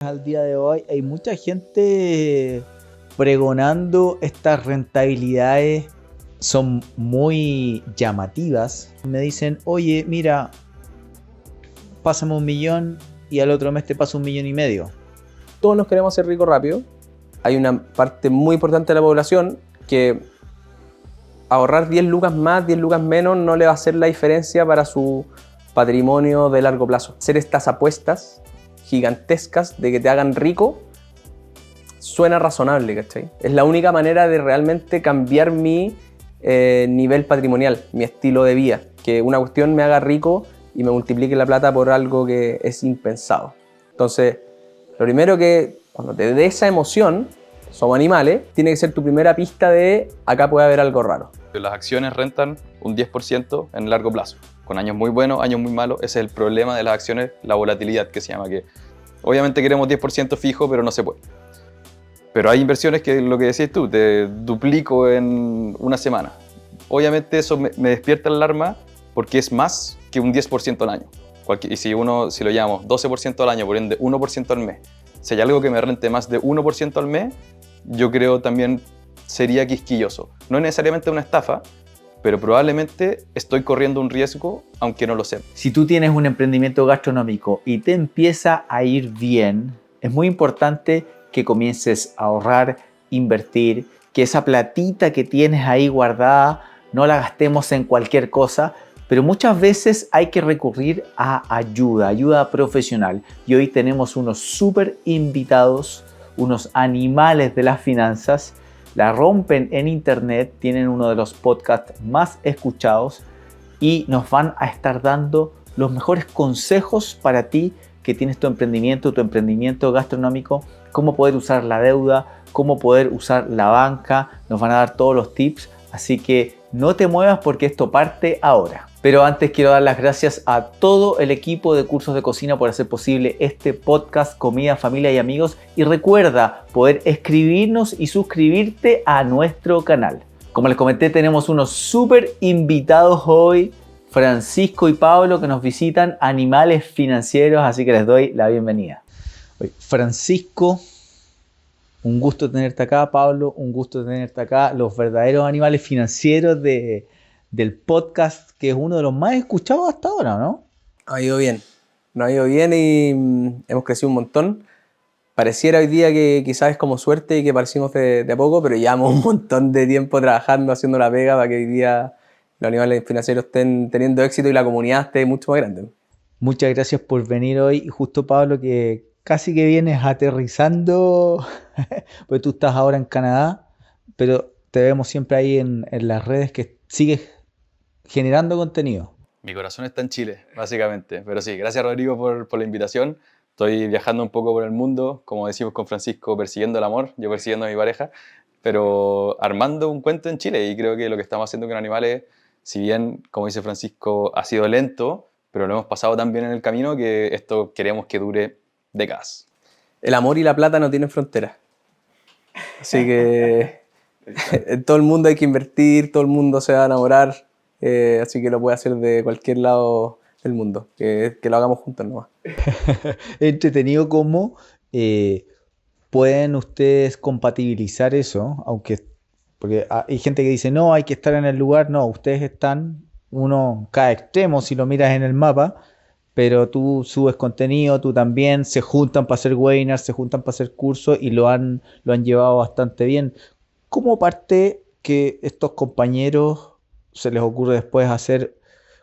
Al día de hoy hay mucha gente pregonando estas rentabilidades, son muy llamativas. Me dicen, oye, mira, pásame 1 millón y al otro mes te paso 1,5 millones. Todos nos queremos hacer ricos rápido. Hay una parte muy importante de la población que ahorrar 10 lucas más, 10 lucas menos no le va a hacer la diferencia para su patrimonio de largo plazo. Hacer estas apuestas gigantescas de que te hagan rico suena razonable, ¿cachai? Es la única manera de realmente cambiar mi nivel patrimonial, mi estilo de vida. Que una cuestión me haga rico y me multiplique la plata por algo que es impensado. Entonces, lo primero que cuando te dé esa emoción, somos animales, tiene que ser tu primera pista de acá puede haber algo raro. Las acciones rentan un 10% en el largo plazo, con años muy buenos, años muy malos. Ese es el problema de las acciones, la volatilidad que se llama, que obviamente queremos 10% fijo, pero no se puede. Pero hay inversiones que, lo que decís tú, te duplico en una semana. Obviamente eso me despierta la alarma porque es más que un 10% al año. Y si lo llamamos 12% al año, por ende 1% al mes, si hay algo que me rente más de 1% al mes, yo creo también sería quisquilloso. No es necesariamente una estafa, pero probablemente estoy corriendo un riesgo aunque no lo sepa. Si tú tienes un emprendimiento gastronómico y te empieza a ir bien, es muy importante que comiences a ahorrar, invertir, que esa platita que tienes ahí guardada no la gastemos en cualquier cosa, pero muchas veces hay que recurrir a ayuda profesional. Y hoy tenemos unos súper invitados, unos animales de las finanzas, la rompen en internet, tienen uno de los podcasts más escuchados y nos van a estar dando los mejores consejos para ti que tienes tu emprendimiento gastronómico, cómo poder usar la deuda, cómo poder usar la banca, nos van a dar todos los tips, así que no te muevas porque esto parte ahora. Pero antes quiero dar las gracias a todo el equipo de Cursos de Cocina por hacer posible este podcast Comida, Familia y Amigos, y recuerda poder escribirnos y suscribirte a nuestro canal. Como les comenté, tenemos unos súper invitados hoy, Francisco y Pablo, que nos visitan, animales financieros, así que les doy la bienvenida. Francisco, un gusto tenerte acá. Pablo, un gusto tenerte acá. Los verdaderos animales financieros del podcast, que es uno de los más escuchados hasta ahora, ¿no? Ha ido bien. Nos ha ido bien y hemos crecido un montón. Pareciera hoy día que quizás es como suerte y que parecimos de a poco, pero llevamos un montón de tiempo trabajando, haciendo la pega para que hoy día los animales financieros estén teniendo éxito y la comunidad esté mucho más grande. Muchas gracias por venir hoy. Justo, Pablo, que casi que vienes aterrizando, pues tú estás ahora en Canadá, pero te vemos siempre ahí en las redes que sigues generando contenido. Mi corazón está en Chile, básicamente. Pero sí, gracias Rodrigo por la invitación. Estoy viajando un poco por el mundo, como decimos con Francisco, persiguiendo el amor, yo persiguiendo a mi pareja, pero armando un cuento en Chile. Y creo que lo que estamos haciendo con animales, si bien, como dice Francisco, ha sido lento, pero lo hemos pasado tan bien en el camino que esto queremos que dure décadas. El amor y la plata no tienen fronteras. Así que en todo el mundo hay que invertir, todo el mundo se va a enamorar, así que lo puede hacer de cualquier lado del mundo, que lo hagamos juntos nomás. Entretenido cómo pueden ustedes compatibilizar eso, porque hay gente que dice, no, hay que estar en el lugar. No, ustedes están, uno cada extremo si lo miras en el mapa, pero tú subes contenido, tú también, se juntan para hacer webinars, se juntan para hacer cursos y lo han llevado bastante bien. ¿Cómo parte que estos compañeros se les ocurre después hacer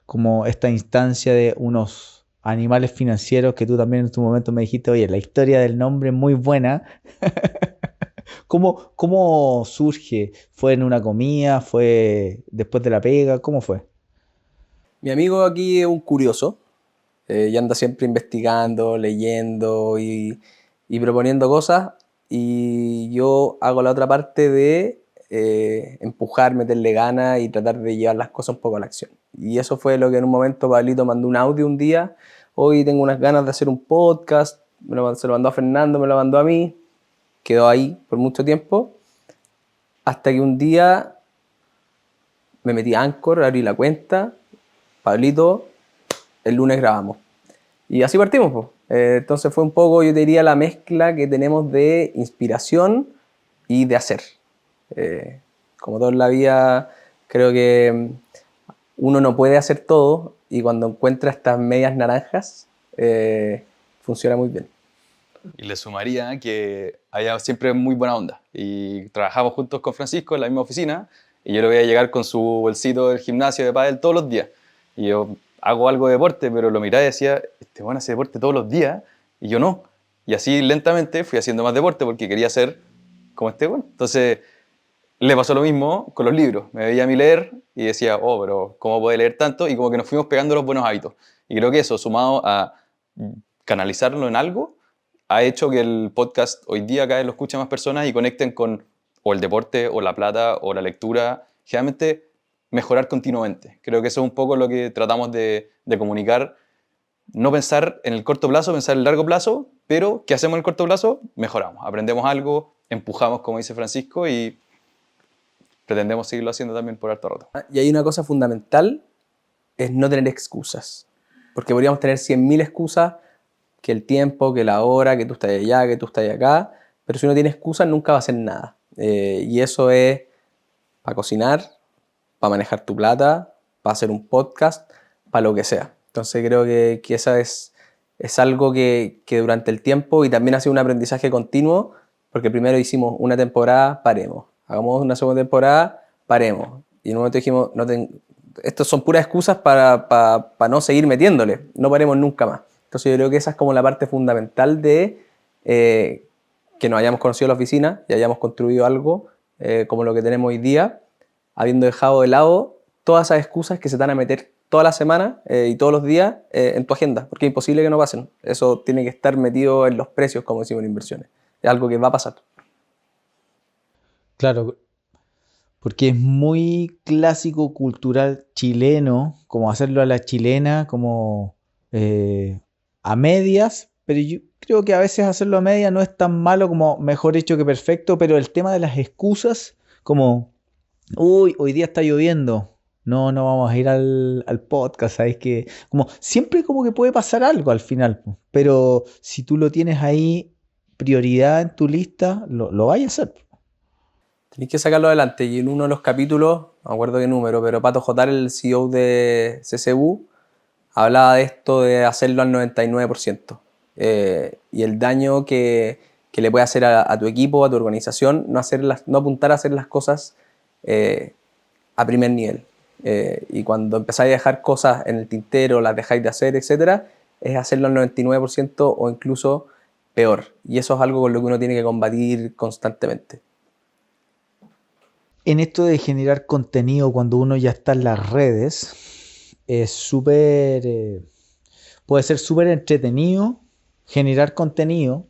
como esta instancia de unos animales financieros, que tú también en tu momento me dijiste, oye, la historia del nombre es muy buena? ¿Cómo surge? ¿Fue en una comida? ¿Fue después de la pega? ¿Cómo fue? Mi amigo aquí es un curioso, y anda siempre investigando, leyendo y proponiendo cosas, y yo hago la otra parte de empujar, meterle ganas y tratar de llevar las cosas un poco a la acción. Y eso fue lo que en un momento Pablito mandó un audio un día, hoy tengo unas ganas de hacer un podcast, se lo mandó a Fernando, me lo mandó a mí, quedó ahí por mucho tiempo, hasta que un día me metí a Anchor, abrí la cuenta, Pablito, el lunes grabamos. Y así partimos, pues. Entonces fue un poco, yo te diría, la mezcla que tenemos de inspiración y de hacer. Como todo en la vida, creo que uno no puede hacer todo y cuando encuentra estas medias naranjas, funciona muy bien. Y le sumaría que había siempre muy buena onda. Y trabajamos juntos con Francisco en la misma oficina y yo le voy a llegar con su bolsito del gimnasio de pádel todos los días. Y yo hago algo de deporte, pero lo miraba y decía, este bueno hace deporte todos los días y yo no. Y así lentamente fui haciendo más deporte porque quería ser como este bueno. Entonces le pasó lo mismo con los libros. Me veía a mí leer y decía, oh, pero ¿cómo puede leer tanto? Y como que nos fuimos pegando los buenos hábitos. Y creo que eso, sumado a canalizarlo en algo, ha hecho que el podcast hoy día cada vez lo escuchen más personas y conecten con o el deporte, o la plata, o la lectura. Generalmente mejorar continuamente. Creo que eso es un poco lo que tratamos de comunicar. No pensar en el corto plazo, pensar en el largo plazo, pero ¿qué hacemos en el corto plazo? Mejoramos, aprendemos algo, empujamos, como dice Francisco, y pretendemos seguirlo haciendo también por harto rato. Y hay una cosa fundamental, es no tener excusas. Porque podríamos tener 100.000 excusas, que el tiempo, que la hora, que tú estás allá, que tú estás acá, pero si uno tiene excusas nunca va a hacer nada. Y eso es para cocinar, para manejar tu plata, para hacer un podcast, para lo que sea. Entonces creo que esa es algo que durante el tiempo, y también ha sido un aprendizaje continuo, porque primero hicimos una temporada, paremos. Hagamos una segunda temporada, paremos. Y en un momento dijimos, estos son puras excusas para no seguir metiéndole, no paremos nunca más. Entonces yo creo que esa es como la parte fundamental de que nos hayamos conocido en la oficina y hayamos construido algo como lo que tenemos hoy día, habiendo dejado de lado todas esas excusas que se te van a meter toda la semana y todos los días en tu agenda, porque es imposible que no pasen. Eso tiene que estar metido en los precios, como decimos en inversiones. Es algo que va a pasar. Claro, porque es muy clásico cultural chileno, como hacerlo a la chilena, como a medias, pero yo creo que a veces hacerlo a medias no es tan malo como mejor hecho que perfecto, pero el tema de las excusas, como, uy, hoy día está lloviendo, no vamos a ir al podcast, ¿sabes? Que como siempre como que puede pasar algo al final, po, pero si tú lo tienes ahí, prioridad en tu lista, lo vais a hacer. Tenéis que sacarlo adelante. Y en uno de los capítulos, no me acuerdo qué número, pero Pato Jotar, el CEO de CCU, hablaba de esto de hacerlo al 99%. Y el daño que le puede hacer a tu equipo, a tu organización, no apuntar a hacer las cosas a primer nivel. Y cuando empezáis a dejar cosas en el tintero, las dejáis de hacer, etcétera, es hacerlo al 99% o incluso peor. Y eso es algo con lo que uno tiene que combatir constantemente. En esto de generar contenido cuando uno ya está en las redes, es súper, puede ser súper entretenido generar contenido,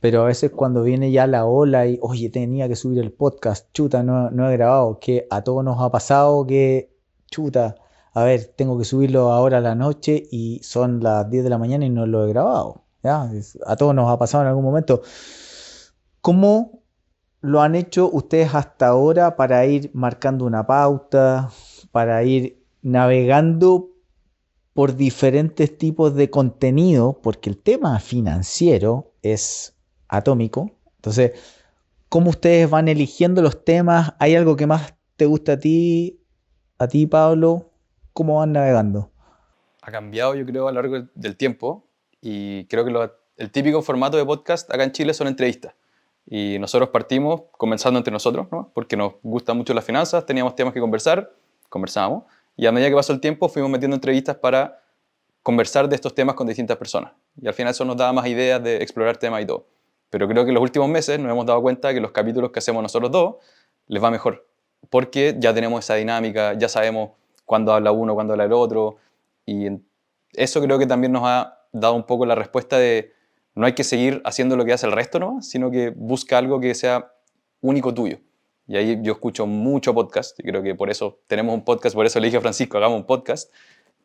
pero a veces cuando viene ya la ola y, oye, tenía que subir el podcast, chuta, no he grabado, que a todos nos ha pasado que, chuta, a ver, tengo que subirlo ahora a la noche y son las 10 de la mañana y no lo he grabado, ¿ya? A todos nos ha pasado en algún momento. ¿Cómo lo han hecho ustedes hasta ahora para ir marcando una pauta, para ir navegando por diferentes tipos de contenido? Porque el tema financiero es atómico. Entonces, ¿cómo ustedes van eligiendo los temas? ¿Hay algo que más te gusta a ti, Pablo? ¿Cómo van navegando? Ha cambiado, yo creo, a lo largo del tiempo y creo que el típico formato de podcast acá en Chile son entrevistas. Y nosotros partimos conversando entre nosotros, ¿no? Porque nos gustan mucho las finanzas, teníamos temas que conversar, conversábamos, y a medida que pasó el tiempo fuimos metiendo entrevistas para conversar de estos temas con distintas personas. Y al final eso nos daba más ideas de explorar temas y todo. Pero creo que en los últimos meses nos hemos dado cuenta que los capítulos que hacemos nosotros dos les va mejor, porque ya tenemos esa dinámica, ya sabemos cuándo habla uno, cuándo habla el otro, y eso creo que también nos ha dado un poco la respuesta de no hay que seguir haciendo lo que hace el resto, ¿no? Sino que busca algo que sea único tuyo. Y ahí yo escucho mucho podcast, y creo que por eso tenemos un podcast, por eso le dije a Francisco, hagamos un podcast.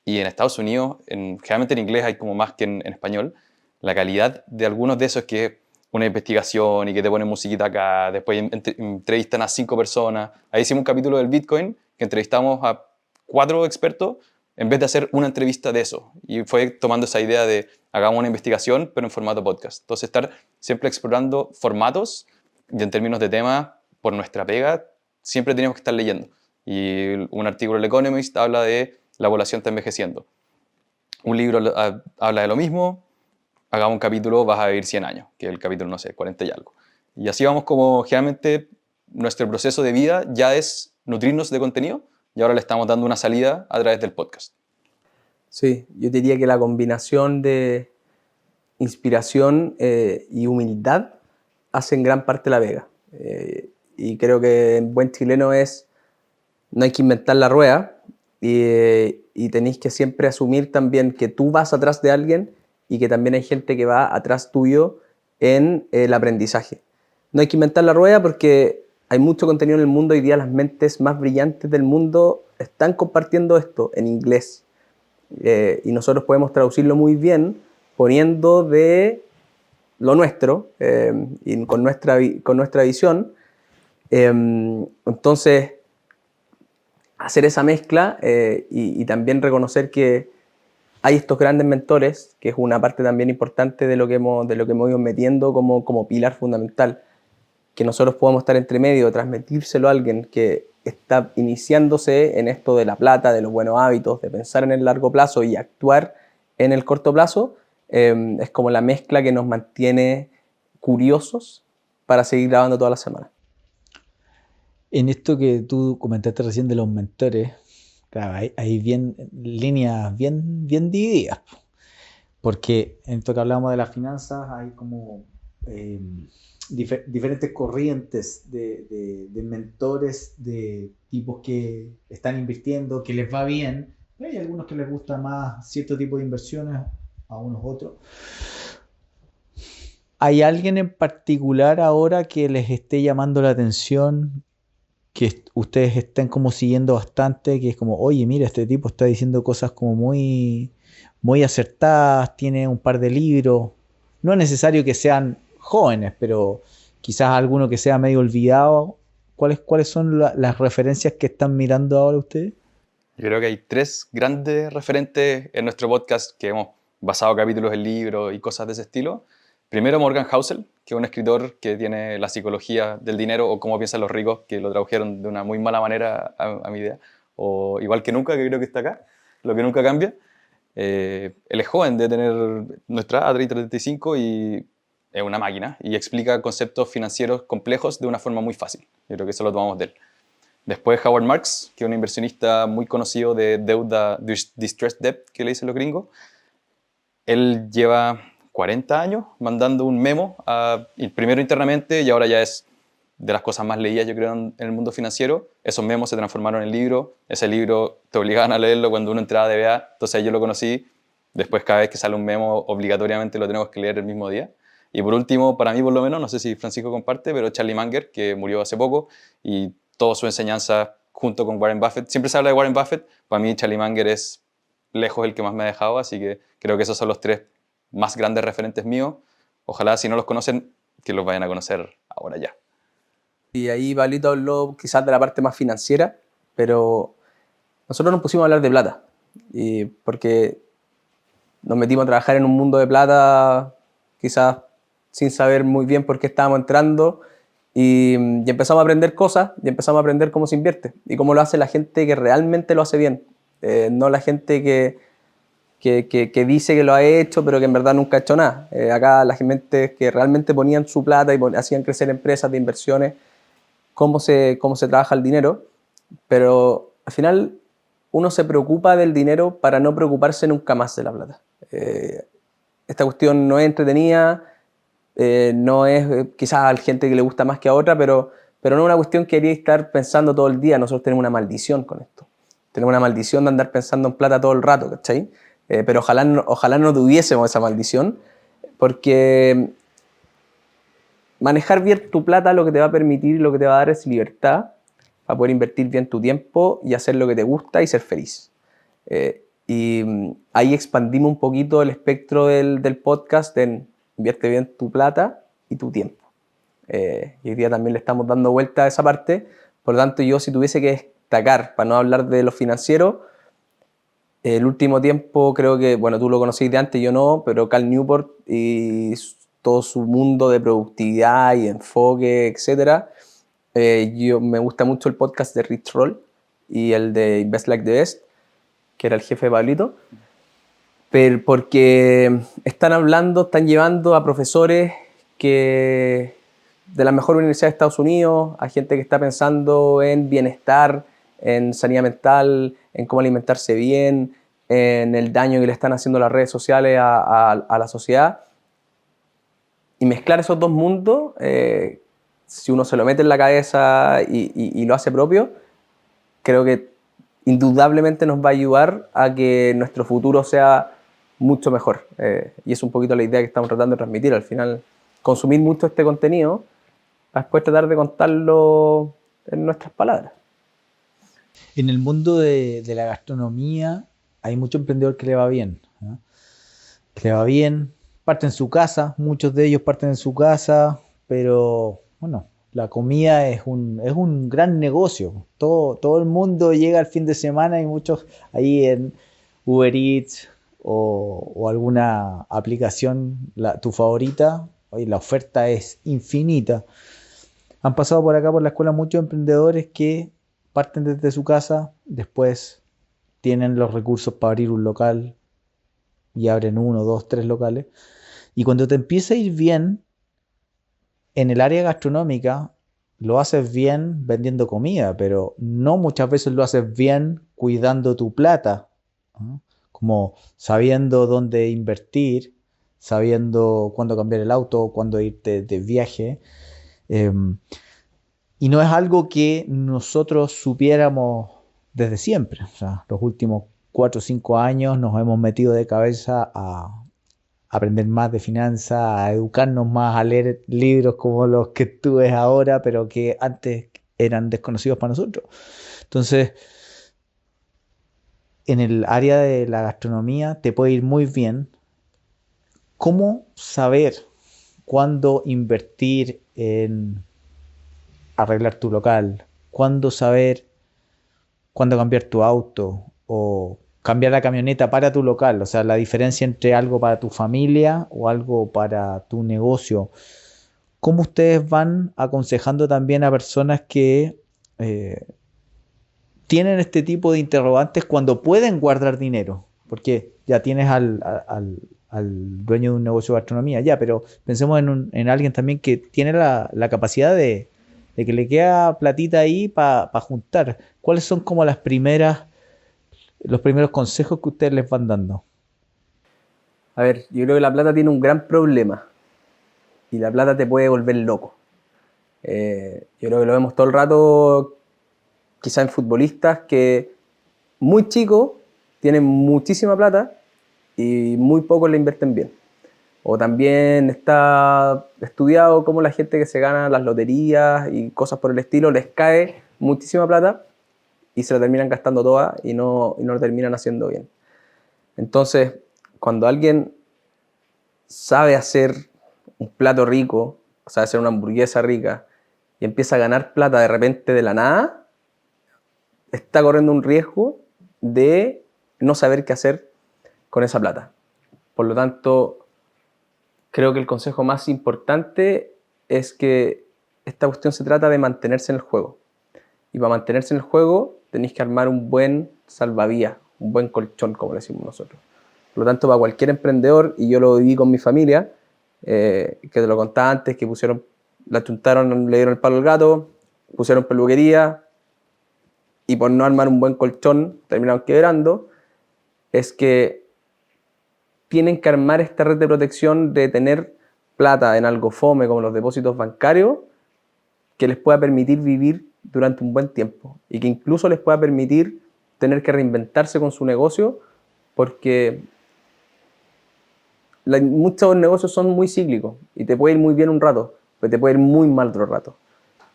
Y en Estados Unidos, generalmente en inglés hay como más que en español, la calidad de algunos de esos es que una investigación y que te ponen musiquita acá, después entrevistan a 5 personas. Ahí hicimos un capítulo del Bitcoin, que entrevistamos a 4 expertos, en vez de hacer una entrevista de eso. Y fue tomando esa idea de hagamos una investigación, pero en formato podcast. Entonces, estar siempre explorando formatos y en términos de tema, por nuestra pega, siempre tenemos que estar leyendo. Y un artículo del Economist habla de la población está envejeciendo. Un libro habla de lo mismo, hagamos un capítulo, vas a vivir 100 años, que es el capítulo, no sé, 40 y algo. Y así vamos como generalmente nuestro proceso de vida ya es nutrirnos de contenido y ahora le estamos dando una salida a través del podcast. Sí, yo diría que la combinación de inspiración y humildad hacen gran parte la pega. Y creo que en buen chileno no hay que inventar la rueda y tenéis que siempre asumir también que tú vas atrás de alguien y que también hay gente que va atrás tuyo en el aprendizaje. No hay que inventar la rueda porque hay mucho contenido en el mundo. Hoy día las mentes más brillantes del mundo están compartiendo esto en inglés. Y nosotros podemos traducirlo muy bien poniendo de lo nuestro y con nuestra visión. Entonces, hacer esa mezcla y también reconocer que hay estos grandes mentores, que es una parte también importante de lo que hemos ido metiendo como pilar fundamental, que nosotros podamos estar entre medio, transmitírselo a alguien que está iniciándose en esto de la plata, de los buenos hábitos, de pensar en el largo plazo y actuar en el corto plazo, es como la mezcla que nos mantiene curiosos para seguir grabando toda la semana. En esto que tú comentaste recién de los mentores, claro, hay líneas bien divididas. Porque en esto que hablamos de las finanzas hay como diferentes corrientes de mentores, de tipos que están invirtiendo, que les va bien. Hay algunos que les gusta más cierto tipo de inversiones, a unos otros. ¿Hay alguien en particular ahora que les esté llamando la atención, que ustedes estén como siguiendo bastante, que es como, oye, mira, este tipo está diciendo cosas como muy acertadas, tiene un par de libros? No es necesario que sean jóvenes, pero quizás alguno que sea medio olvidado. ¿Cuáles son las referencias que están mirando ahora ustedes? Yo creo que hay 3 grandes referentes en nuestro podcast que hemos basado capítulos en libros y cosas de ese estilo. Primero, Morgan Housel, que es un escritor que tiene la psicología del dinero o cómo piensan los ricos, que lo tradujeron de una muy mala manera a mi idea. O Igual que nunca, que creo que está acá, lo que nunca cambia. Él es joven, de tener nuestra edad, 35, y es una máquina y explica conceptos financieros complejos de una forma muy fácil. Yo creo que eso lo tomamos de él. Después Howard Marks, que es un inversionista muy conocido de deuda, distressed debt, que le dicen los gringos. Él lleva 40 años mandando un memo, primero internamente y ahora ya es de las cosas más leídas, yo creo, en el mundo financiero. Esos memos se transformaron en libro. Ese libro te obligaban a leerlo cuando uno entraba a DBA. Entonces yo lo conocí. Después, cada vez que sale un memo, obligatoriamente lo tenemos que leer el mismo día. Y por último, para mí por lo menos, no sé si Francisco comparte, pero Charlie Munger, que murió hace poco, y toda su enseñanza junto con Warren Buffett. Siempre se habla de Warren Buffett. Para mí Charlie Munger es lejos el que más me ha dejado, así que creo que esos son los 3 más grandes referentes míos. Ojalá, si no los conocen, que los vayan a conocer ahora ya. Y ahí Pablito habló quizás de la parte más financiera, pero nosotros nos pusimos a hablar de plata, y porque nos metimos a trabajar en un mundo de plata quizás sin saber muy bien por qué estábamos entrando, y empezamos a aprender cosas, y empezamos a aprender cómo se invierte y cómo lo hace la gente que realmente lo hace bien, no la gente que dice que lo ha hecho pero que en verdad nunca ha hecho nada. Acá la gente que realmente ponían su plata y hacían crecer empresas de inversiones, cómo se trabaja el dinero, pero al final uno se preocupa del dinero para no preocuparse nunca más de la plata. Esta cuestión no es entretenida, no es quizás a la gente que le gusta más que a otra, pero no es una cuestión que quería estar pensando todo el día. Nosotros tenemos una maldición con esto. Tenemos una maldición de andar pensando en plata todo el rato, ¿cachai? Pero ojalá no tuviésemos esa maldición, porque manejar bien tu plata lo que te va a permitir y lo que te va a dar es libertad para poder invertir bien tu tiempo y hacer lo que te gusta y ser feliz. Y ahí expandimos un poquito el espectro del podcast en invierte bien tu plata y tu tiempo. Y hoy día también le estamos dando vuelta a esa parte. Por lo tanto, yo si tuviese que destacar, para no hablar de lo financiero, El último tiempo creo que, bueno, tú lo conocís de antes, yo no, pero Cal Newport y todo su mundo de productividad y enfoque, etcétera. Me gusta mucho el podcast de Rich Roll y el de Invest Like the Best, que era el jefe de Pablito, pero porque están llevando a profesores que de la mejor universidad de Estados Unidos, a gente que está pensando en bienestar, en sanidad mental, en cómo alimentarse bien, en el daño que le están haciendo las redes sociales a la sociedad. Y mezclar esos dos mundos, si uno se lo mete en la cabeza y lo hace propio, creo que indudablemente nos va a ayudar a que nuestro futuro sea mucho mejor. Y es un poquito la idea que estamos tratando de transmitir. Al final, consumir mucho este contenido, para después tratar de contarlo en nuestras palabras. En el mundo de la gastronomía hay mucho emprendedor que le va bien, ¿no? Que le va bien, parte en su casa, muchos de ellos parten en su casa, pero bueno, la comida es un gran negocio. Todo el mundo llega al fin de semana y muchos ahí en Uber Eats o alguna aplicación, tu favorita, hoy la oferta es infinita. Han pasado por acá por la escuela muchos emprendedores que parten desde su casa, después tienen los recursos para abrir un local y abren 1, 2, 3 locales. Y cuando te empieza a ir bien en el área gastronómica, lo haces bien vendiendo comida, pero no muchas veces lo haces bien cuidando tu plata, ¿no? Como sabiendo dónde invertir, sabiendo cuándo cambiar el auto, cuándo irte de viaje. Y no es algo que nosotros supiéramos desde siempre. O sea, los últimos 4 o 5 años nos hemos metido de cabeza a aprender más de finanzas, a educarnos más, a leer libros como los que tú ves ahora, pero que antes eran desconocidos para nosotros. Entonces, en el área de la gastronomía te puede ir muy bien. ¿Cómo saber cuándo invertir en arreglar tu local? ¿Cuándo saber cuándo cambiar tu auto o cambiar la camioneta para tu local? O sea, la diferencia entre algo para tu familia o algo para tu negocio. ¿Cómo ustedes van aconsejando también a personas que tienen este tipo de interrogantes cuando pueden guardar dinero? Porque ya tienes al dueño de un negocio de gastronomía, ya, pero pensemos en alguien también que tiene la capacidad de que le queda platita ahí para juntar. ¿Cuáles son como los primeros consejos que ustedes les van dando? A ver, yo creo que la plata tiene un gran problema y la plata te puede volver loco. Yo creo que lo vemos todo el rato, quizá en futbolistas que muy chicos tienen muchísima plata y muy pocos la invierten bien. O también está estudiado cómo la gente que se gana las loterías y cosas por el estilo les cae muchísima plata y se la terminan gastando toda y no lo terminan haciendo bien. Entonces, cuando alguien sabe hacer un plato rico, sabe hacer una hamburguesa rica y empieza a ganar plata de repente de la nada, está corriendo un riesgo de no saber qué hacer con esa plata. Por lo tanto, creo que el consejo más importante es que esta cuestión se trata de mantenerse en el juego. Y para mantenerse en el juego tenéis que armar un buen salvavidas, un buen colchón, como le decimos nosotros. Por lo tanto, para cualquier emprendedor, y yo lo viví con mi familia, que te lo contaba antes, que la chuntaron, le dieron el palo al gato, pusieron peluquería, y por no armar un buen colchón terminaron quebrando, es que tienen que armar esta red de protección de tener plata en algo fome como los depósitos bancarios que les pueda permitir vivir durante un buen tiempo y que incluso les pueda permitir tener que reinventarse con su negocio porque muchos negocios son muy cíclicos y te puede ir muy bien un rato, pero te puede ir muy mal otro rato.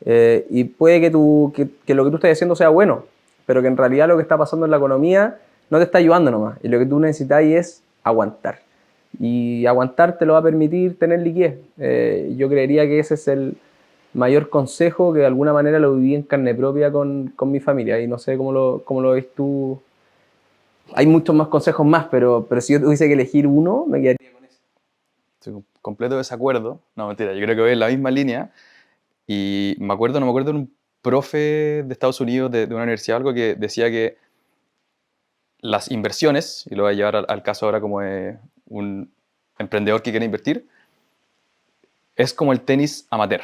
Y puede que lo que tú estés haciendo sea bueno, pero que en realidad lo que está pasando en la economía no te está ayudando nomás y lo que tú necesitas es aguantar. Y aguantar te lo va a permitir tener liquidez. Yo creería que ese es el mayor consejo que de alguna manera lo viví en carne propia con mi familia y no sé cómo lo ves tú Hay muchos más consejos más, pero si yo tuviese que elegir uno, me quedaría con ese. Estoy con completo desacuerdo. No, mentira, yo creo que voy en la misma línea. Y no me acuerdo de un profe de Estados Unidos, de una universidad, algo que decía que las inversiones, y lo voy a llevar al caso ahora como de un emprendedor que quiere invertir, es como el tenis amateur.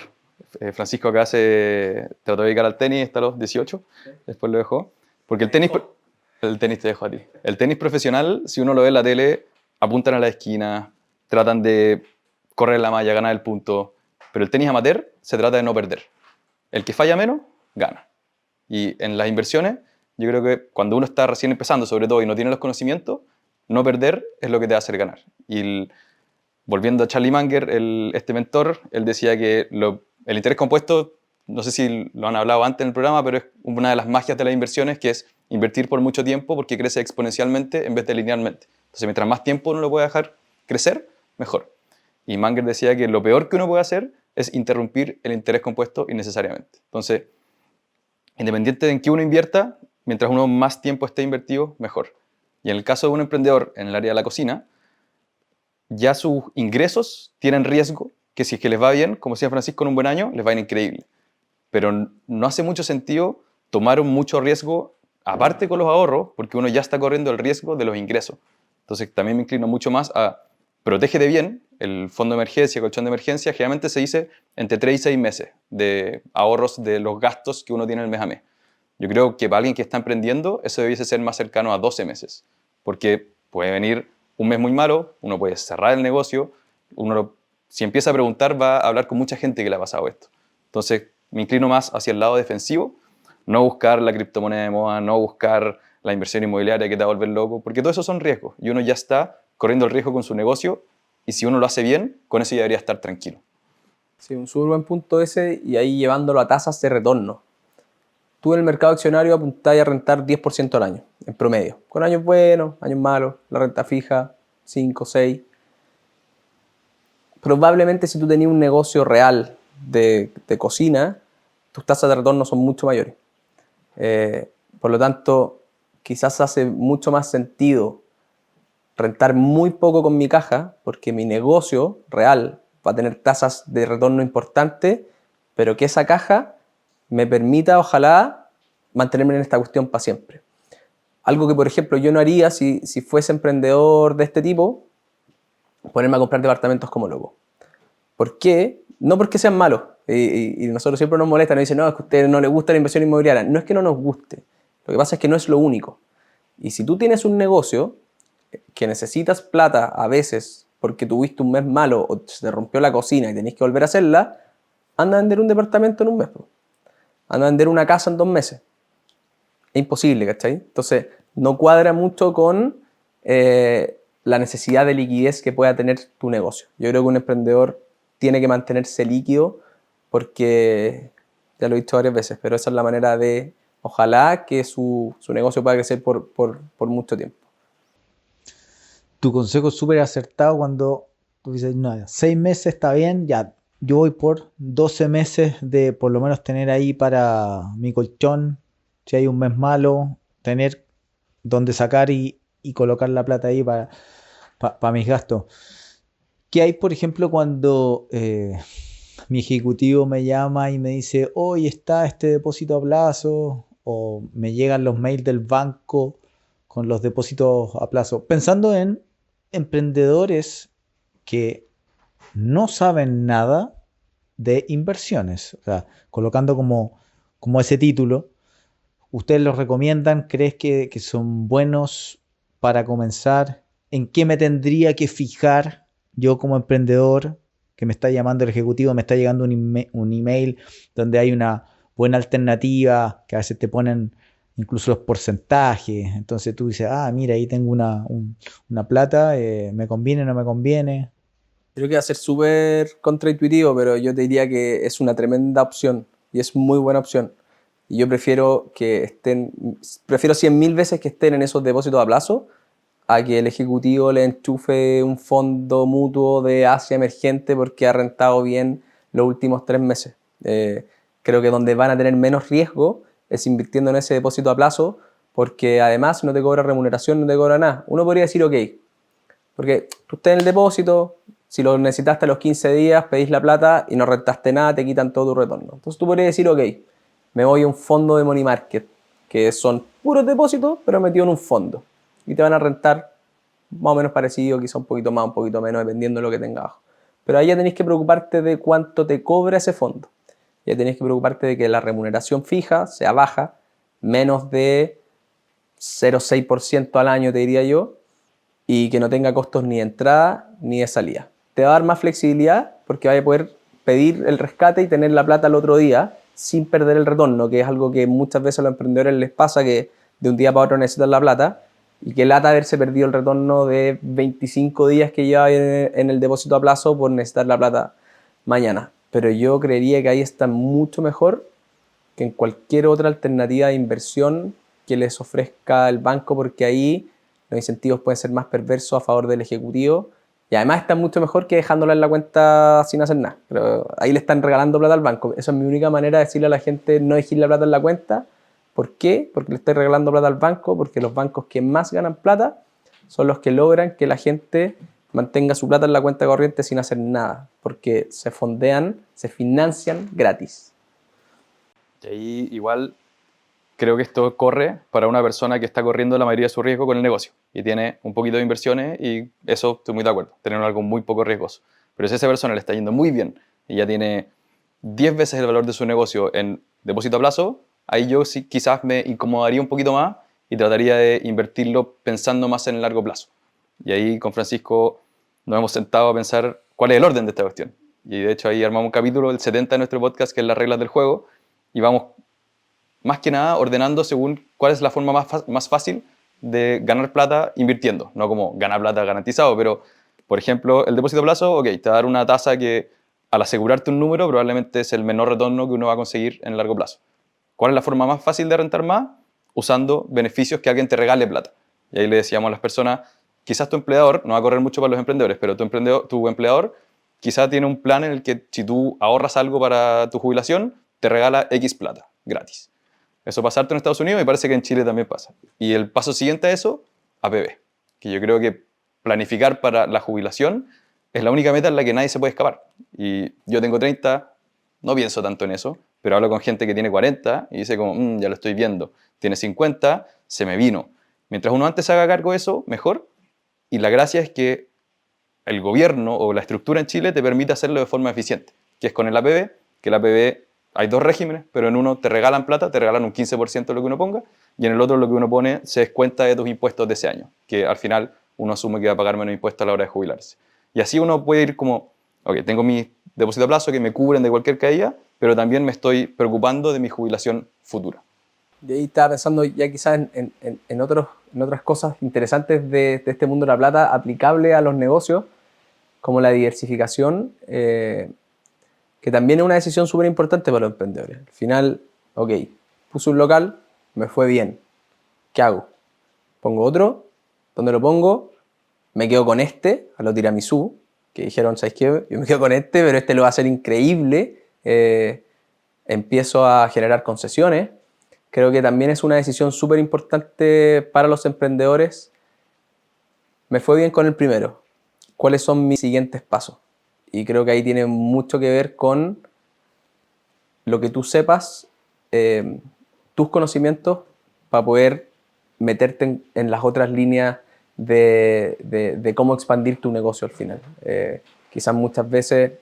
Francisco acá se trató de dedicar al tenis hasta los 18, después lo dejó. Porque el tenis te dejó a ti. El tenis profesional, si uno lo ve en la tele, apuntan a la esquina, tratan de correr la malla, ganar el punto. Pero el tenis amateur se trata de no perder. El que falla menos, gana. Y en las inversiones, yo creo que cuando uno está recién empezando, sobre todo, y no tiene los conocimientos, no perder es lo que te va a hacer ganar. Y volviendo a Charlie Munger, este mentor, él decía que el interés compuesto, no sé si lo han hablado antes en el programa, pero es una de las magias de las inversiones, que es invertir por mucho tiempo porque crece exponencialmente en vez de linealmente. Entonces, mientras más tiempo uno lo puede dejar crecer, mejor. Y Munger decía que lo peor que uno puede hacer es interrumpir el interés compuesto innecesariamente. Entonces, independiente de en qué uno invierta, mientras uno más tiempo esté invertido, mejor. Y en el caso de un emprendedor en el área de la cocina, ya sus ingresos tienen riesgo, que si es que les va bien, como decía Francisco, en un buen año, les va a ir increíble. Pero no hace mucho sentido tomar mucho riesgo, aparte con los ahorros, porque uno ya está corriendo el riesgo de los ingresos. Entonces también me inclino mucho más a protégete bien, el fondo de emergencia, colchón de emergencia, generalmente se dice entre 3 y 6 meses de ahorros de los gastos que uno tiene el mes a mes. Yo creo que para alguien que está emprendiendo, eso debiese ser más cercano a 12 meses, porque puede venir un mes muy malo, uno puede cerrar el negocio, si empieza a preguntar va a hablar con mucha gente que le ha pasado esto. Entonces me inclino más hacia el lado defensivo, no buscar la criptomoneda de moda, no buscar la inversión inmobiliaria que te va a volver loco, porque todo eso son riesgos y uno ya está corriendo el riesgo con su negocio y si uno lo hace bien, con eso ya debería estar tranquilo. Sí, un súper buen punto ese, y ahí llevándolo a tasas de retorno. Tú en el mercado accionario apuntás a rentar 10% al año, en promedio. Con años buenos, años malos, la renta fija, 5, 6. Probablemente si tú tenías un negocio real de cocina, tus tasas de retorno son mucho mayores. Por lo tanto, quizás hace mucho más sentido rentar muy poco con mi caja, porque mi negocio real va a tener tasas de retorno importantes, pero que esa caja me permita, ojalá, mantenerme en esta cuestión para siempre. Algo que, por ejemplo, yo no haría si fuese emprendedor de este tipo, ponerme a comprar departamentos como loco. ¿Por qué? No porque sean malos, y nosotros siempre nos molestan, nos dicen, no, es que a ustedes no les gusta la inversión inmobiliaria. No es que no nos guste, lo que pasa es que no es lo único. Y si tú tienes un negocio que necesitas plata a veces porque tuviste un mes malo o se te rompió la cocina y tenés que volver a hacerla, anda a vender un departamento en un mes. Anda a vender una casa en 2 meses. Es imposible, ¿cachai? Entonces, no cuadra mucho con la necesidad de liquidez que pueda tener tu negocio. Yo creo que un emprendedor tiene que mantenerse líquido porque, ya lo he dicho varias veces, pero esa es la manera de, ojalá, que su negocio pueda crecer por mucho tiempo. Tu consejo es súper acertado cuando tú dices, no, 6 meses está bien, ya, yo voy por 12 meses de por lo menos tener ahí para mi colchón, si hay un mes malo, tener donde sacar y colocar la plata ahí para mis gastos. ¿Qué hay, por ejemplo, cuando mi ejecutivo me llama y me dice, hoy está este depósito a plazo, o me llegan los mails del banco con los depósitos a plazo? Pensando en emprendedores que no saben nada de inversiones, o sea, colocando como ese título, ¿ustedes los recomiendan? ¿Crees que son buenos para comenzar? ¿En qué me tendría que fijar yo como emprendedor? Que me está llamando el ejecutivo, me está llegando un email donde hay una buena alternativa, que a veces te ponen incluso los porcentajes. Entonces tú dices, mira, ahí tengo una plata, ¿me conviene o no me conviene? Creo que va a ser súper contraintuitivo, pero yo te diría que es una tremenda opción y es muy buena opción. Y yo prefiero 100.000 veces que estén en esos depósitos a plazo a que el ejecutivo le enchufe un fondo mutuo de Asia emergente porque ha rentado bien los últimos 3 meses. Creo que donde van a tener menos riesgo es invirtiendo en ese depósito a plazo, porque además no te cobra remuneración, no te cobra nada. Uno podría decir, ok, porque tú estás en el depósito, si lo necesitaste a los 15 días, pedís la plata y no rentaste nada, te quitan todo tu retorno. Entonces tú podrías decir, ok, me voy a un fondo de money market, que son puros depósitos, pero metido en un fondo. Y te van a rentar más o menos parecido, quizá un poquito más, un poquito menos, dependiendo de lo que tengas abajo. Pero ahí ya tenéis que preocuparte de cuánto te cobra ese fondo. Ya tenéis que preocuparte de que la remuneración fija sea baja, menos de 0,6% al año, te diría yo, y que no tenga costos ni de entrada ni de salida. Te va a dar más flexibilidad porque vas a poder pedir el rescate y tener la plata al otro día sin perder el retorno, que es algo que muchas veces a los emprendedores les pasa, que de un día para otro necesitan la plata y que lata haberse perdido el retorno de 25 días que lleva en el depósito a plazo por necesitar la plata mañana. Pero yo creería que ahí está mucho mejor que en cualquier otra alternativa de inversión que les ofrezca el banco, porque ahí los incentivos pueden ser más perversos a favor del ejecutivo y además está mucho mejor que dejándola en la cuenta sin hacer nada. Pero ahí le están regalando plata al banco. Esa es mi única manera de decirle a la gente no dejar la plata en la cuenta. ¿Por qué? Porque le estoy regalando plata al banco, porque los bancos que más ganan plata son los que logran que la gente mantenga su plata en la cuenta corriente sin hacer nada, porque se fondean, se financian gratis. Y ahí igual creo que esto corre para una persona que está corriendo la mayoría de su riesgo con el negocio y tiene un poquito de inversiones y eso estoy muy de acuerdo, tener algo muy poco riesgoso. Pero si a esa persona le está yendo muy bien y ya tiene 10 veces el valor de su negocio en depósito a plazo, ahí yo sí quizás me incomodaría un poquito más y trataría de invertirlo pensando más en el largo plazo. Y ahí con Francisco nos hemos sentado a pensar cuál es el orden de esta cuestión. Y de hecho ahí armamos un capítulo, el 70 de nuestro podcast, que es las reglas del juego, y vamos más que nada ordenando según cuál es la forma más fácil de ganar plata invirtiendo. No como ganar plata garantizado, pero por ejemplo el depósito a plazo, ok, te va a dar una tasa que al asegurarte un número probablemente es el menor retorno que uno va a conseguir en el largo plazo. ¿Cuál es la forma más fácil de rentar más? Usando beneficios que alguien te regale plata. Y ahí le decíamos a las personas, quizás tu empleador, no va a correr mucho para los emprendedores, pero tu empleador quizás tiene un plan en el que si tú ahorras algo para tu jubilación, te regala X plata, gratis. Eso pasa harto en Estados Unidos y parece que en Chile también pasa. Y el paso siguiente a eso, APB. Que yo creo que planificar para la jubilación es la única meta en la que nadie se puede escapar. Y yo tengo 30, no pienso tanto en eso, pero hablo con gente que tiene 40 y dice como, ya lo estoy viendo. Tiene 50, se me vino. Mientras uno antes se haga cargo de eso, mejor. Y la gracia es que el gobierno o la estructura en Chile te permite hacerlo de forma eficiente, que es con el APB, que el APB hay dos regímenes, pero en uno te regalan plata, te regalan un 15% de lo que uno ponga, y en el otro lo que uno pone se descuenta de tus impuestos de ese año, que al final uno asume que va a pagar menos impuestos a la hora de jubilarse. Y así uno puede ir como, ok, tengo mi depósito a plazo que me cubren de cualquier caída, pero también me estoy preocupando de mi jubilación futura. Y ahí estaba pensando ya quizás en otras cosas interesantes de este mundo de la plata aplicable a los negocios, como la diversificación, que también es una decisión súper importante para los emprendedores. Al final, ok, puse un local, me fue bien. ¿Qué hago? ¿Pongo otro? ¿Dónde lo pongo? Me quedo con este, a lo tiramisú, que dijeron, ¿sabes qué? Yo me quedo con este, pero este lo va a hacer increíble. Empiezo a generar concesiones. Creo que también es una decisión súper importante para los emprendedores. Me fue bien con el primero. ¿Cuáles son mis siguientes pasos? Y creo que ahí tiene mucho que ver con lo que tú sepas, tus conocimientos, para poder meterte en las otras líneas de cómo expandir tu negocio al final. Quizás muchas veces,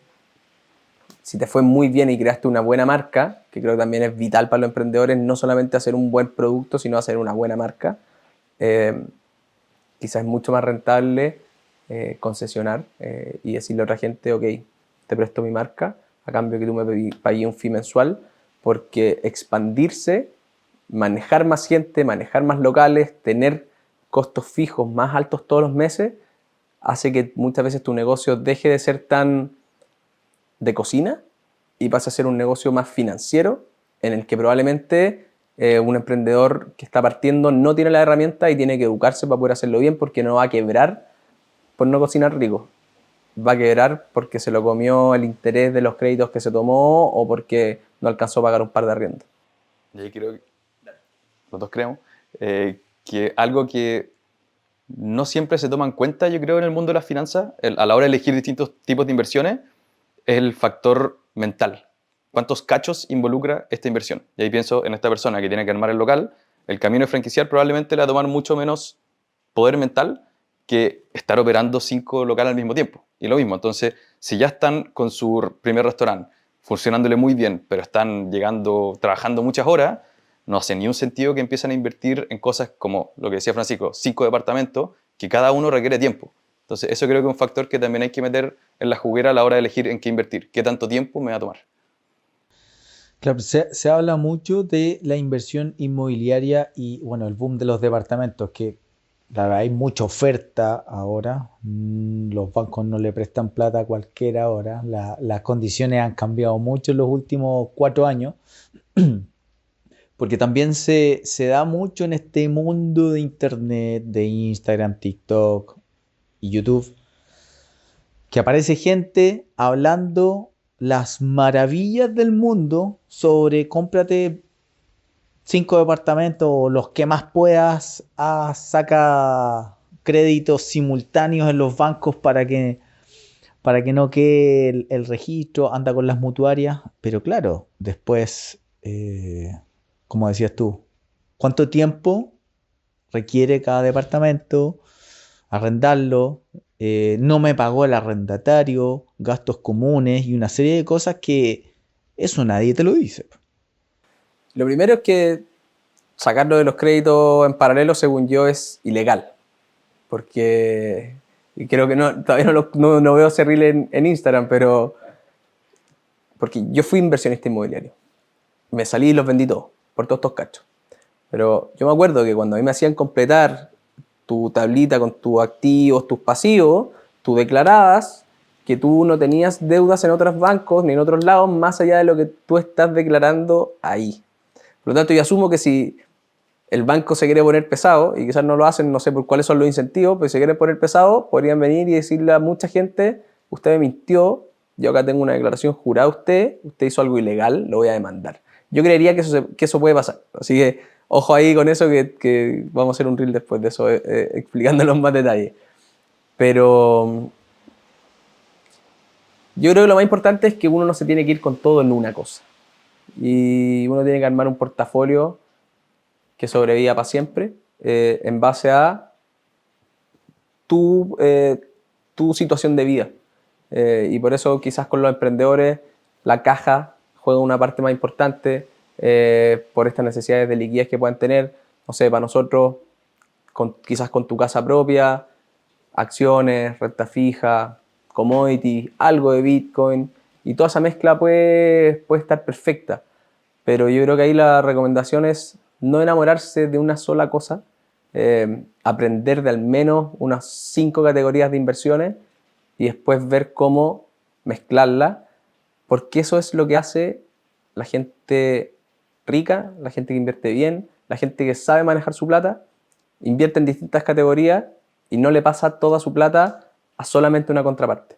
si te fue muy bien y creaste una buena marca, que creo que también es vital para los emprendedores, no solamente hacer un buen producto, sino hacer una buena marca, quizás es mucho más rentable concesionar y decirle a otra gente, ok, te presto mi marca, a cambio que tú me pagues un fee mensual, porque expandirse, manejar más gente, manejar más locales, tener costos fijos más altos todos los meses, hace que muchas veces tu negocio deje de ser tan de cocina y pase a ser un negocio más financiero, en el que probablemente un emprendedor que está partiendo no tiene la herramienta y tiene que educarse para poder hacerlo bien, porque no va a quebrar por no cocinar rico. Va a quebrar porque se lo comió el interés de los créditos que se tomó o porque no alcanzó a pagar un par de arriendos. Y ahí creo que los dos creemos. que algo que no siempre se toma en cuenta, yo creo, en el mundo de las finanzas, a la hora de elegir distintos tipos de inversiones, es el factor mental. ¿Cuántos cachos involucra esta inversión? Y ahí pienso en esta persona que tiene que armar el local. El camino de franquiciar probablemente le va a tomar mucho menos poder mental que estar operando 5 locales al mismo tiempo. Y lo mismo, entonces, si ya están con su primer restaurante funcionándole muy bien, pero están trabajando muchas horas, no hace ni un sentido que empiecen a invertir en cosas como lo que decía Francisco, 5 departamentos, que cada uno requiere tiempo. Entonces, eso creo que es un factor que también hay que meter en la juguera a la hora de elegir en qué invertir. ¿Qué tanto tiempo me va a tomar? Claro, se habla mucho de la inversión inmobiliaria y bueno, el boom de los departamentos, que claro, hay mucha oferta ahora. Los bancos no le prestan plata a cualquiera ahora. Las condiciones han cambiado mucho en los últimos 4 años, porque también se da mucho en este mundo de internet, de Instagram, TikTok y YouTube, que aparece gente hablando las maravillas del mundo sobre cómprate 5 departamentos o los que más puedas, saca créditos simultáneos en los bancos para que no quede el registro, anda con las mutuarias, pero claro, después, como decías tú, ¿cuánto tiempo requiere cada departamento? Arrendarlo, no me pagó el arrendatario, gastos comunes y una serie de cosas que eso nadie te lo dice. Lo primero es que sacarlo de los créditos en paralelo, según yo, es ilegal. Porque y creo que todavía no veo ese reel en Instagram, pero porque yo fui inversionista inmobiliario. Me salí y los vendí todos, por todos estos cachos. Pero yo me acuerdo que cuando a mí me hacían completar tu tablita con tus activos, tus pasivos, tú declarabas que tú no tenías deudas en otros bancos ni en otros lados más allá de lo que tú estás declarando ahí. Por lo tanto, yo asumo que si el banco se quiere poner pesado, y quizás no lo hacen, no sé por cuáles son los incentivos, pero si se quieren poner pesado, podrían venir y decirle a mucha gente, usted me mintió, yo acá tengo una declaración jurada a usted hizo algo ilegal, lo voy a demandar. Yo creería que eso puede pasar. Así que ojo ahí con eso, que vamos a hacer un reel después de eso, explicándolo en más detalle. Pero yo creo que lo más importante es que uno no se tiene que ir con todo en una cosa. Y uno tiene que armar un portafolio que sobreviva para siempre, en base a tu situación de vida. Y por eso quizás con los emprendedores la caja juega una parte más importante, por estas necesidades de liquidez que puedan tener. No sé, para nosotros, quizás con tu casa propia, acciones, renta fija, commodities, algo de Bitcoin, y toda esa mezcla puede estar perfecta. Pero yo creo que ahí la recomendación es no enamorarse de una sola cosa, aprender de al menos unas 5 categorías de inversiones y después ver cómo mezclarla, porque eso es lo que hace la gente rica, la gente que invierte bien, la gente que sabe manejar su plata, invierte en distintas categorías y no le pasa toda su plata a solamente una contraparte.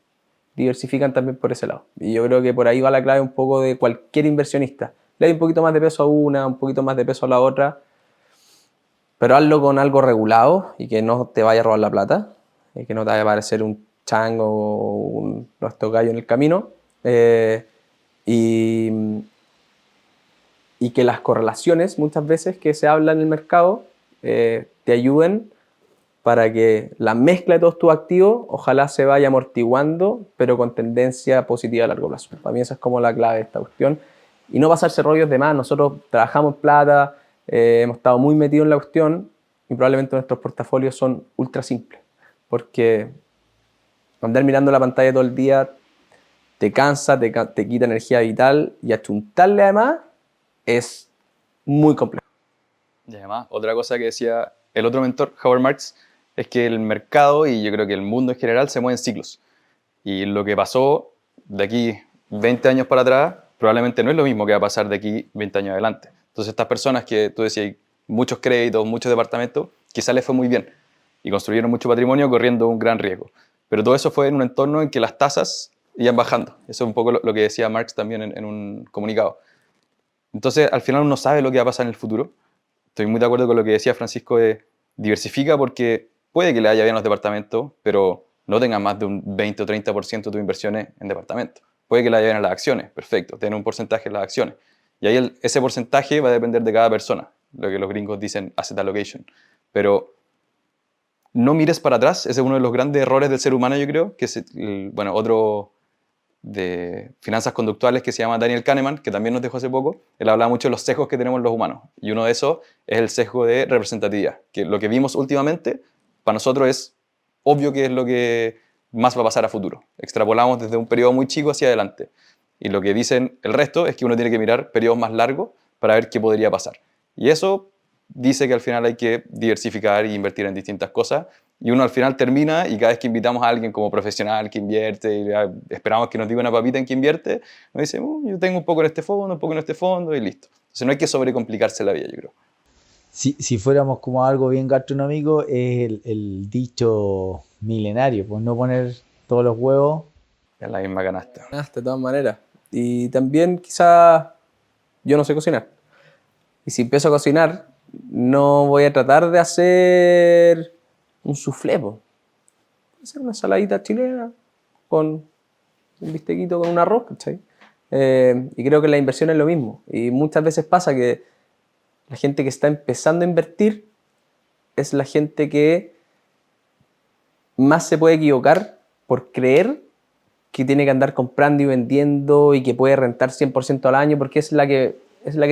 Diversifican también por ese lado. Y yo creo que por ahí va la clave un poco de cualquier inversionista. Le da un poquito más de peso a una, un poquito más de peso a la otra, pero hazlo con algo regulado y que no te vaya a robar la plata, y que no te vaya a aparecer un chango o un nuestro gallo en el camino, y que las correlaciones muchas veces que se habla en el mercado te ayuden para que la mezcla de todos tus activos ojalá se vaya amortiguando, pero con tendencia positiva a largo plazo. Para mí esa es como la clave de esta cuestión. Y no pasarse rollos de más. Nosotros trabajamos en plata, hemos estado muy metidos en la cuestión y probablemente nuestros portafolios son ultra simples. Porque andar mirando la pantalla todo el día te cansa, te quita energía vital y achuntarle además es muy complejo. Y además, otra cosa que decía el otro mentor, Howard Marks, es que el mercado y yo creo que el mundo en general se mueve en ciclos. Y lo que pasó de aquí 20 años para atrás probablemente no es lo mismo que va a pasar de aquí 20 años adelante. Entonces estas personas que tú decías, muchos créditos, muchos departamentos, quizás les fue muy bien y construyeron mucho patrimonio corriendo un gran riesgo. Pero todo eso fue en un entorno en que las tasas iban bajando. Eso es un poco lo que decía Marx también en un comunicado. Entonces al final uno sabe lo que va a pasar en el futuro. estoy muy de acuerdo con lo que decía Francisco de diversifica, porque puede que le vaya bien a los departamentos, pero no tengas más de un 20 o 30% de tus inversiones en departamentos. Puede que le vaya bien a las acciones, perfecto, tener un porcentaje en las acciones. Y ahí ese porcentaje va a depender de cada persona, lo que los gringos dicen asset allocation. Pero no mires para atrás, ese es uno de los grandes errores del ser humano, yo creo, que es, bueno, otro de finanzas conductuales que se llama Daniel Kahneman, que también nos dejó hace poco. Él hablaba mucho de los sesgos que tenemos los humanos, y uno de esos es el sesgo de representatividad, que lo que vimos últimamente, para nosotros es obvio que es lo que más va a pasar a futuro. Extrapolamos desde un periodo muy chico hacia adelante. Y lo que dicen el resto es que uno tiene que mirar periodos más largos para ver qué podría pasar. Y eso dice que al final hay que diversificar e invertir en distintas cosas. Y uno al final termina, y cada vez que invitamos a alguien como profesional que invierte, y esperamos que nos diga una papita en que invierte, nos dice, yo tengo un poco en este fondo, un poco en este fondo, y listo. Entonces no hay que sobrecomplicarse la vida, yo creo. Si fuéramos como algo bien gastronómico, es el dicho milenario, pues no poner todos los huevos En la misma canasta. De todas maneras. Y también quizás yo no sé cocinar. Y si empiezo a cocinar, no voy a tratar de hacer un soufflé, po. Voy a hacer una ensaladita chilena con un bistequito con un arroz, ¿cachai? Y creo que la inversión es lo mismo. Y muchas veces pasa que la gente que está empezando a invertir es la gente que más se puede equivocar por creer que tiene que andar comprando y vendiendo y que puede rentar 100% al año, porque es la que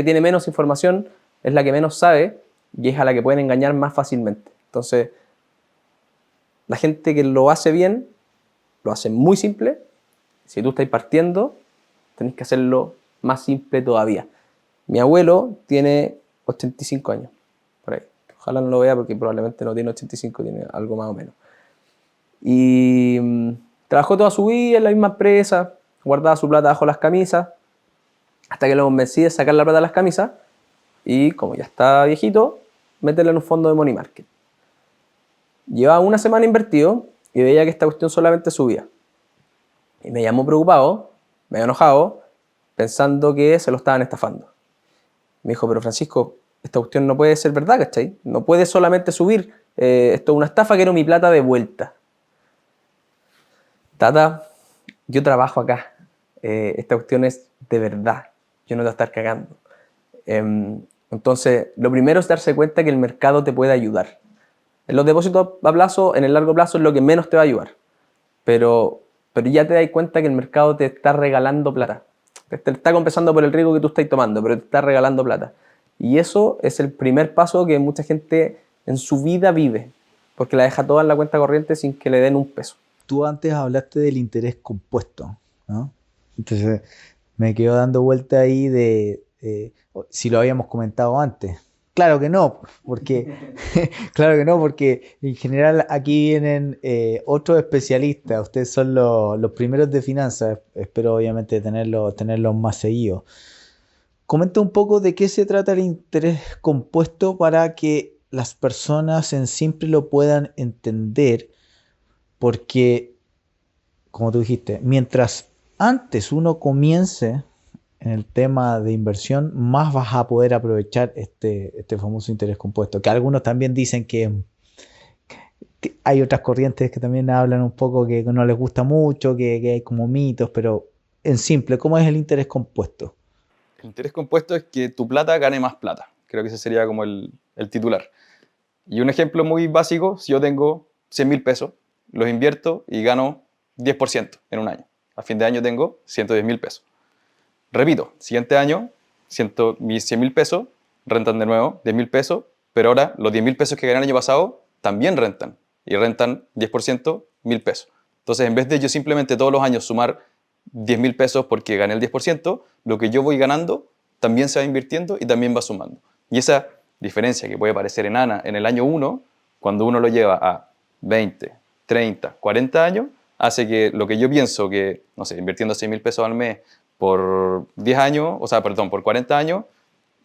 tiene menos información, es la que menos sabe y es a la que pueden engañar más fácilmente. Entonces, la gente que lo hace bien, lo hace muy simple. Si tú estás partiendo, tenés que hacerlo más simple todavía. Mi abuelo tiene 85 años, por ahí. Ojalá no lo vea porque probablemente no tiene 85, tiene algo más o menos. Y trabajó toda su vida en la misma empresa, guardaba su plata bajo las camisas, hasta que lo convencí de sacar la plata de las camisas y, como ya está viejito, meterla en un fondo de money market. Llevaba una semana invertido y veía que esta cuestión solamente subía. Y me llamó preocupado, medio enojado, pensando que se lo estaban estafando. Me dijo, pero Francisco, esta cuestión no puede ser verdad, ¿cachai? No puede solamente subir. Esto es una estafa, quiero mi plata de vuelta. Tata, yo trabajo acá. Esta cuestión es de verdad. Yo no te voy a estar cagando. Entonces, lo primero es darse cuenta que el mercado te puede ayudar. En los depósitos a plazo, en el largo plazo, es lo que menos te va a ayudar. Pero ya te das cuenta que el mercado te está regalando plata. Te está compensando por el riesgo que tú estás tomando, pero te está regalando plata. Y eso es el primer paso que mucha gente en su vida vive, porque la deja toda en la cuenta corriente sin que le den un peso. Tú antes hablaste del interés compuesto, ¿no? Entonces me quedo dando vuelta ahí de si lo habíamos comentado antes. Claro que no, porque en general aquí vienen otros especialistas. Ustedes son los primeros de finanzas. Espero obviamente tenerlos más seguidos. Comenta un poco de qué se trata el interés compuesto para que las personas en simple lo puedan entender. Porque, como tú dijiste, mientras antes uno comience en el tema de inversión, más vas a poder aprovechar este famoso interés compuesto. Que algunos también dicen que hay otras corrientes que también hablan un poco que no les gusta mucho, que hay como mitos, pero en simple, ¿cómo es el interés compuesto? El interés compuesto es que tu plata gane más plata. Creo que ese sería como el titular. Y un ejemplo muy básico, si yo tengo 100.000 pesos, los invierto y gano 10% en un año. A fin de año tengo 110.000 pesos. Repito, siguiente año, mis 100.000 pesos rentan de nuevo 10.000 pesos, pero ahora los 10.000 pesos que gané el año pasado también rentan. Y rentan 10%, 1.000 pesos. Entonces, en vez de yo simplemente todos los años sumar 10.000 pesos porque gané el 10%, lo que yo voy ganando también se va invirtiendo y también va sumando. Y esa diferencia que puede parecer enana en el año 1, cuando uno lo lleva a 20, 30, 40 años, hace que lo que yo pienso que, no sé, invirtiendo 6.000 pesos al mes por 10 años, por 40 años,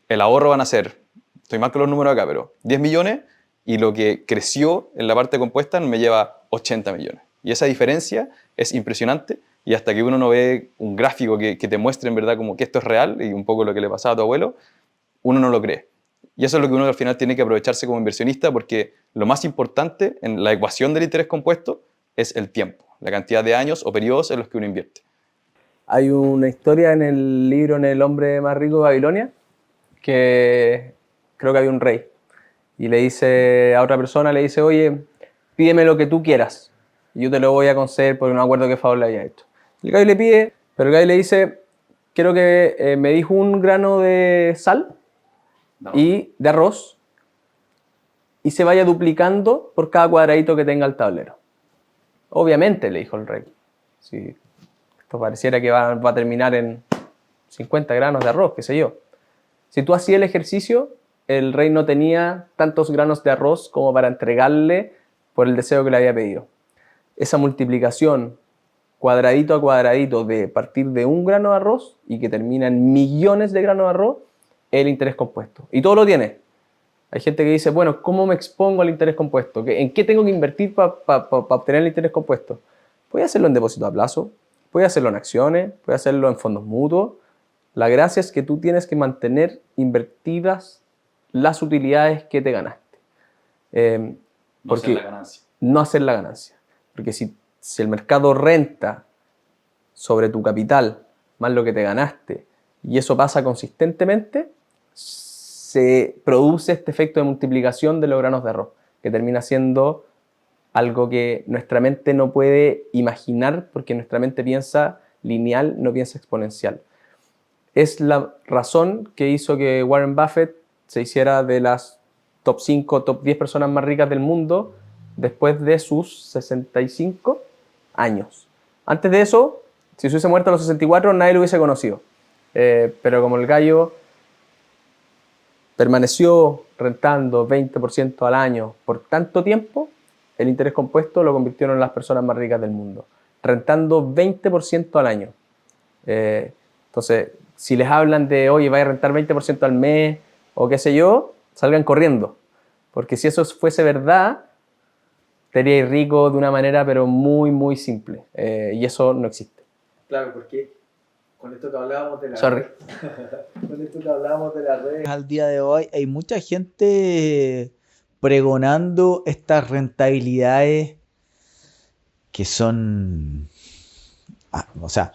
el ahorro van a ser, estoy mal con los números acá, pero 10 millones y lo que creció en la parte compuesta me lleva 80 millones. Y esa diferencia es impresionante y hasta que uno no ve un gráfico que te muestre en verdad como que esto es real y un poco lo que le pasaba a tu abuelo, uno no lo cree. Y eso es lo que uno al final tiene que aprovecharse como inversionista, porque lo más importante en la ecuación del interés compuesto es el tiempo, la cantidad de años o periodos en los que uno invierte. Hay una historia en el libro En el hombre más rico de Babilonia, que creo que había un rey y le dice a otra persona, le dice, oye, pídeme lo que tú quieras y yo te lo voy a conceder porque no me acuerdo qué favor le había hecho. El gallo le pide, pero el gallo le dice, quiero que me dijo un grano de sal y de arroz y se vaya duplicando por cada cuadradito que tenga el tablero. Obviamente, le dijo el rey, si esto pareciera que va a terminar en 50 granos de arroz, qué sé yo. Si tú hacías el ejercicio, el rey no tenía tantos granos de arroz como para entregarle por el deseo que le había pedido. Esa multiplicación cuadradito a cuadradito de partir de un grano de arroz y que termina en millones de granos de arroz, es el interés compuesto. Y todo lo tiene. Hay gente que dice, bueno, ¿cómo me expongo al interés compuesto? ¿En qué tengo que invertir para obtener el interés compuesto? Puedes hacerlo en depósito a plazo, puedes hacerlo en acciones, puedes hacerlo en fondos mutuos. La gracia es que tú tienes que mantener invertidas las utilidades que te ganaste. No hacer la ganancia. No hacer la ganancia. Porque si el mercado renta sobre tu capital más lo que te ganaste y eso pasa consistentemente, se produce este efecto de multiplicación de los granos de arroz, que termina siendo algo que nuestra mente no puede imaginar porque nuestra mente piensa lineal, no piensa exponencial. Es la razón que hizo que Warren Buffett se hiciera de las top 5, top 10 personas más ricas del mundo después de sus 65 años. Antes de eso, si se hubiese muerto a los 64, nadie lo hubiese conocido. Pero como el gallo permaneció rentando 20% al año por tanto tiempo, el interés compuesto lo convirtieron en las personas más ricas del mundo, rentando 20% al año. Entonces, si les hablan de, oye, vaya a rentar 20% al mes o qué sé yo, salgan corriendo. Porque si eso fuese verdad, seríais rico de una manera pero muy, muy simple. Y eso no existe. Claro, porque con esto que hablábamos de la Sorry. con esto que hablábamos de las redes al día de hoy, hay mucha gente pregonando estas rentabilidades que son, o sea,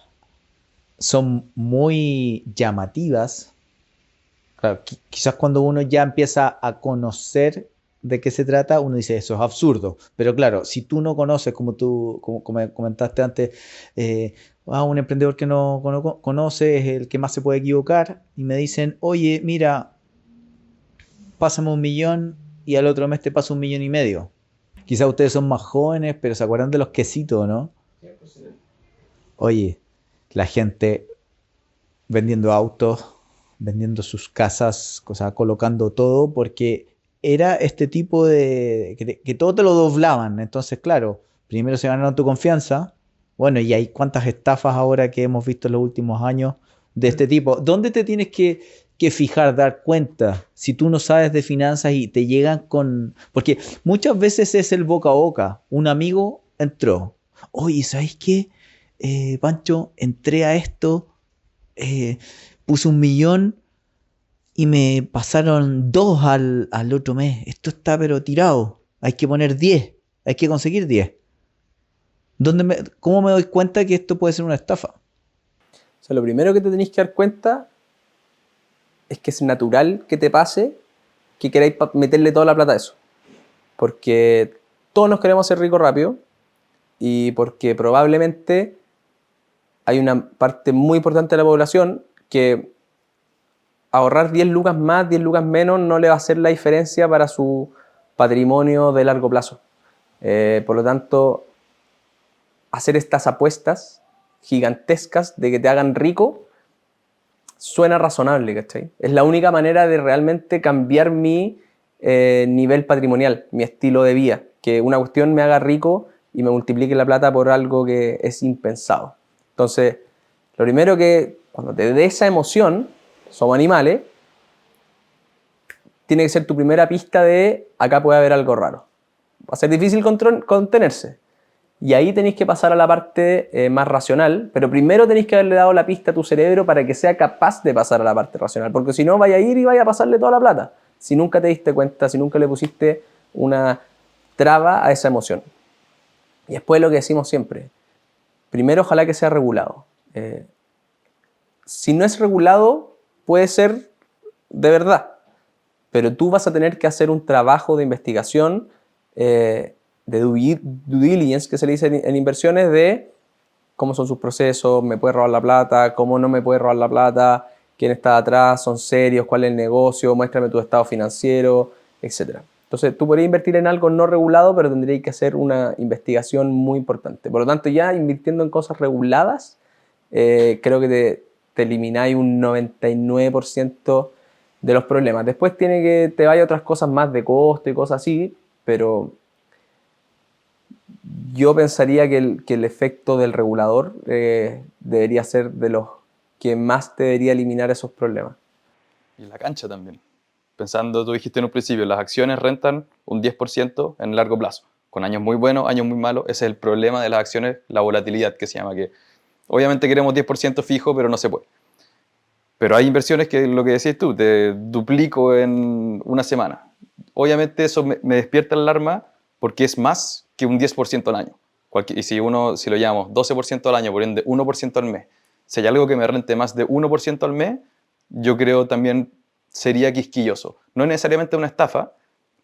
son muy llamativas. Claro, quizás cuando uno ya empieza a conocer de qué se trata, uno dice, eso es absurdo. Pero claro, si tú no conoces, como comentaste antes, un emprendedor que no conoce es el que más se puede equivocar, y me dicen, oye, mira, pásame 1 millón y al otro mes te paso 1,5 millones. Quizás ustedes son más jóvenes, pero ¿se acuerdan de los quesitos, no? Oye, la gente vendiendo autos, vendiendo sus casas, colocando todo, porque era este tipo de que todo te lo doblaban. Entonces, claro, primero se ganaron tu confianza. Bueno, y hay cuántas estafas ahora que hemos visto en los últimos años de este tipo. ¿Dónde te tienes que fijar, dar cuenta? Si tú no sabes de finanzas y te llegan con... Porque muchas veces es el boca a boca. Un amigo entró. Oye, ¿sabes qué? Pancho, entré a esto, puse 1 millón y me pasaron 2 al otro mes. Esto está pero tirado. Hay que poner 10. Hay que conseguir 10. ¿Cómo me doy cuenta que esto puede ser una estafa? O sea, lo primero que te tenéis que dar cuenta es que es natural que te pase que queráis meterle toda la plata a eso. Porque todos nos queremos hacer ricos rápido y porque probablemente hay una parte muy importante de la población que ahorrar 10 lucas más, 10 lucas menos no le va a hacer la diferencia para su patrimonio de largo plazo. Por lo tanto, hacer estas apuestas gigantescas de que te hagan rico suena razonable, ¿cachai? Es la única manera de realmente cambiar mi nivel patrimonial, mi estilo de vida. Que una cuestión me haga rico y me multiplique la plata por algo que es impensado. Entonces, lo primero que, cuando te dé esa emoción, somos animales, tiene que ser tu primera pista de acá puede haber algo raro. Va a ser difícil contenerse. Y ahí tenéis que pasar a la parte más racional, pero primero tenéis que haberle dado la pista a tu cerebro para que sea capaz de pasar a la parte racional, porque si no, vaya a ir y vaya a pasarle toda la plata. si nunca te diste cuenta, si nunca le pusiste una traba a esa emoción? Y después lo que decimos siempre, primero ojalá que sea regulado. Si no es regulado, puede ser de verdad, pero tú vas a tener que hacer un trabajo de investigación, de due diligence, que se le dice en inversiones, de cómo son sus procesos, me puede robar la plata, cómo no me puede robar la plata, quién está atrás, son serios, cuál es el negocio, muéstrame tu estado financiero, etc. Entonces, tú podrías invertir en algo no regulado, pero tendrías que hacer una investigación muy importante. Por lo tanto, ya invirtiendo en cosas reguladas, creo que te elimináis un 99% de los problemas. Después tiene que te vaya otras cosas más de costo y cosas así, pero yo pensaría que el efecto del regulador debería ser de los que más te debería eliminar esos problemas. Y la cancha también. Pensando, tú dijiste en un principio, las acciones rentan un 10% en el largo plazo, con años muy buenos, años muy malos. Ese es el problema de las acciones, la volatilidad que se llama, que obviamente queremos 10% fijo, pero no se puede. Pero hay inversiones que, lo que decís tú, te duplico en una semana. Obviamente eso me despierta la alarma porque es más que un 10% al año. Y si lo llamamos 12% al año, por ende 1% al mes, si hay algo que me rente más de 1% al mes, yo creo también sería quisquilloso. No es necesariamente una estafa,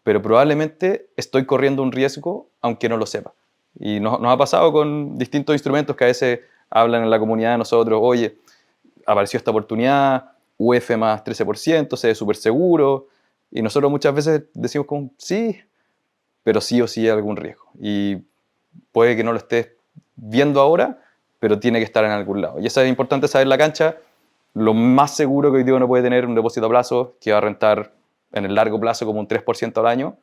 pero probablemente estoy corriendo un riesgo aunque no lo sepa. Y nos ha pasado con distintos instrumentos que a veces hablan en la comunidad de nosotros, oye, apareció esta oportunidad, UF más 13%, se ve súper seguro, y nosotros muchas veces decimos como, sí, pero sí o sí hay algún riesgo. Y puede que no lo estés viendo ahora, pero tiene que estar en algún lado. Y eso es importante saber la cancha. Lo más seguro que hoy día uno puede tener un depósito a plazo que va a rentar en el largo plazo como un 3% al año.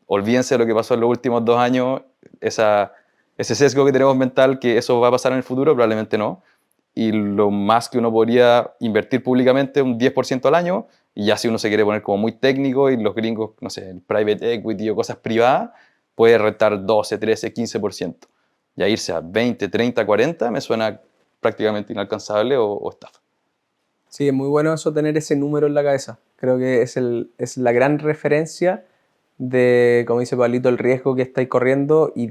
Olvídense de lo que pasó en los últimos 2 años, ese sesgo que tenemos mental que eso va a pasar en el futuro, probablemente no. Y lo más que uno podría invertir públicamente, un 10% al año, y ya si uno se quiere poner como muy técnico y los gringos, no sé, el private equity o cosas privadas, puede rentar 12, 13, 15%. Ya irse a 20, 30, 40 me suena prácticamente inalcanzable o estafa. Sí, es muy bueno eso, tener ese número en la cabeza. Creo que es la gran referencia de, como dice Pablito, el riesgo que estáis corriendo y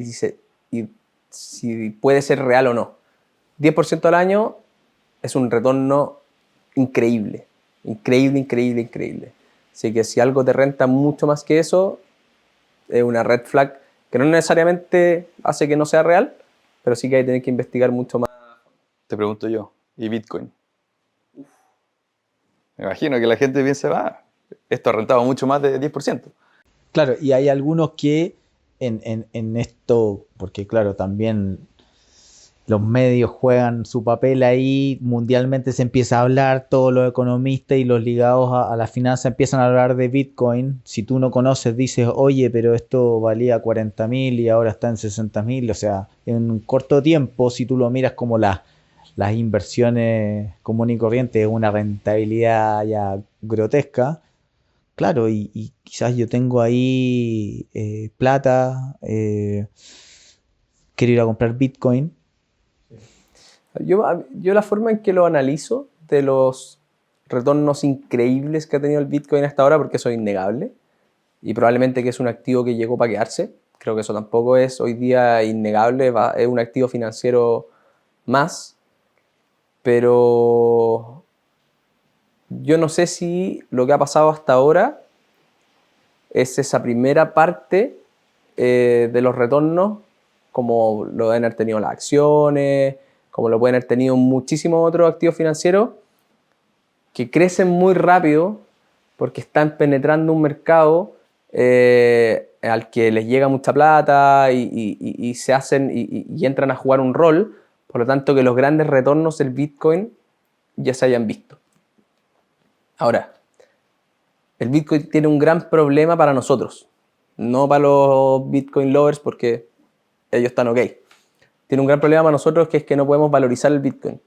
si puede ser real o no. 10% al año es un retorno increíble. Increíble, increíble, increíble. Así que si algo te renta mucho más que eso, es una red flag que no necesariamente hace que no sea real, pero sí que hay que tener que investigar mucho más. Te pregunto yo, ¿y Bitcoin? Me imagino que la gente piensa, esto ha rentado mucho más de 10%. Claro, y hay algunos que en esto, porque claro, también los medios juegan su papel ahí, mundialmente se empieza a hablar, todos los economistas y los ligados a la finanza empiezan a hablar de Bitcoin. Si tú no conoces, dices, oye, pero esto valía 40.000 y ahora está en 60.000. O sea, en un corto tiempo, si tú lo miras como las inversiones común y corriente, es una rentabilidad ya grotesca. Claro, y quizás yo tengo ahí plata, quiero ir a comprar Bitcoin. Yo la forma en que lo analizo de los retornos increíbles que ha tenido el Bitcoin hasta ahora, porque eso es innegable, y probablemente que es un activo que llegó para quedarse, creo que eso tampoco es hoy día innegable, es un activo financiero más, pero yo no sé si lo que ha pasado hasta ahora es esa primera parte de los retornos, como lo deben haber tenido las acciones, como lo pueden haber tenido muchísimos otros activos financieros que crecen muy rápido porque están penetrando un mercado al que les llega mucha plata y se hacen y entran a jugar un rol, por lo tanto que los grandes retornos del Bitcoin ya se hayan visto. Ahora, el Bitcoin tiene un gran problema para nosotros, no para los Bitcoin lovers porque ellos están ok. Tiene un gran problema para nosotros que es que no podemos valorizar el Bitcoin.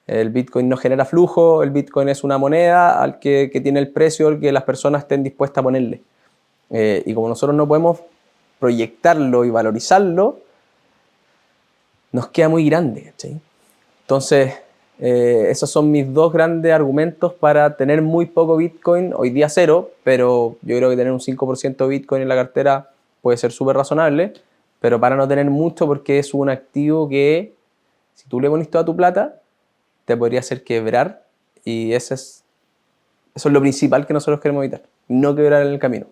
El Bitcoin no genera flujo, el Bitcoin es una moneda al que tiene el precio al que las personas estén dispuestas a ponerle. Y como nosotros no podemos proyectarlo y valorizarlo, nos queda muy grande, ¿sí? Entonces, Esos son mis dos grandes argumentos para tener muy poco Bitcoin, hoy día cero, pero yo creo que tener un 5% de Bitcoin en la cartera puede ser súper razonable, pero para no tener mucho porque es un activo que si tú le pones toda tu plata te podría hacer quebrar y eso es lo principal que nosotros queremos evitar, no quebrar en el camino.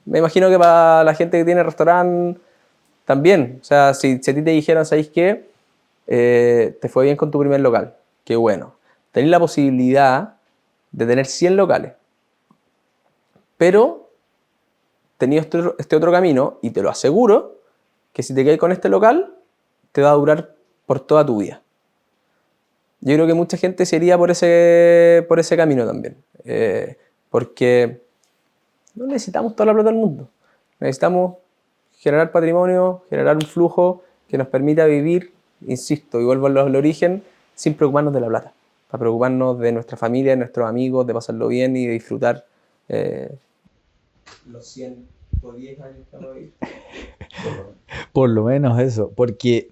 Me imagino que para la gente que tiene restaurante también, o sea, si a ti te dijeran, ¿sabéis qué? Te fue bien con tu primer local, qué bueno. Tenés la posibilidad de tener 100 locales, pero tenías este otro camino y te lo aseguro que si te quedas con este local, te va a durar por toda tu vida. Yo creo que mucha gente se iría por ese camino también, porque no necesitamos toda la plata del mundo. Necesitamos generar patrimonio, generar un flujo que nos permita vivir, insisto, y vuelvo al origen, sin preocuparnos de la plata. Para preocuparnos de nuestra familia, de nuestros amigos, de pasarlo bien y de disfrutar los 100 o 10 años que vamos a vivir. Por lo menos eso, porque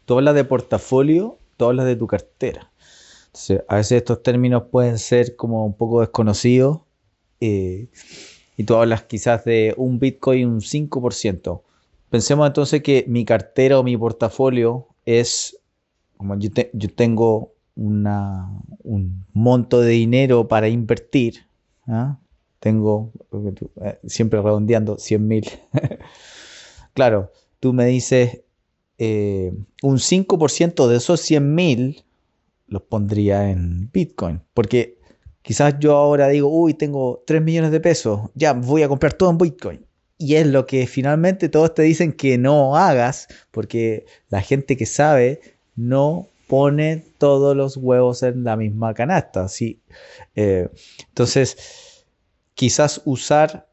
tú hablas de portafolio, tú hablas de tu cartera. Entonces, a veces estos términos pueden ser como un poco desconocidos y tú hablas quizás de un Bitcoin un 5%. Pensemos entonces que mi cartera o mi portafolio es, como yo tengo un monto de dinero para invertir, ¿ah? Tengo, siempre redondeando, 100.000. Claro, tú me dices, un 5% de esos 100.000 los pondría en Bitcoin. Porque quizás yo ahora digo, uy, tengo 3 millones de pesos, ya voy a comprar todo en Bitcoin. Y es lo que finalmente todos te dicen que no hagas, porque la gente que sabe no pone todos los huevos en la misma canasta. ¿Sí? Entonces, quizás usar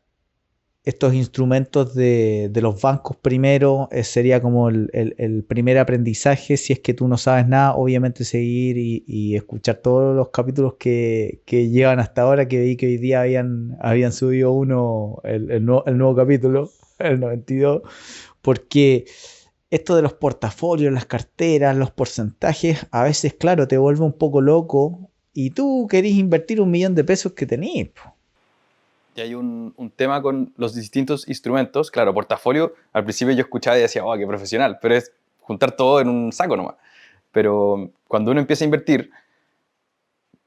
estos instrumentos de los bancos primero sería como el primer aprendizaje. Si es que tú no sabes nada, obviamente seguir y escuchar todos los capítulos que llevan hasta ahora, que vi que hoy día habían subido el nuevo capítulo, el 92, porque esto de los portafolios, las carteras, los porcentajes, a veces, claro, te vuelve un poco loco y tú querés invertir 1 millón de pesos que tenés. Y hay un tema con los distintos instrumentos. Claro, portafolio, al principio yo escuchaba y decía, oh, qué profesional, pero es juntar todo en un saco nomás. Pero cuando uno empieza a invertir,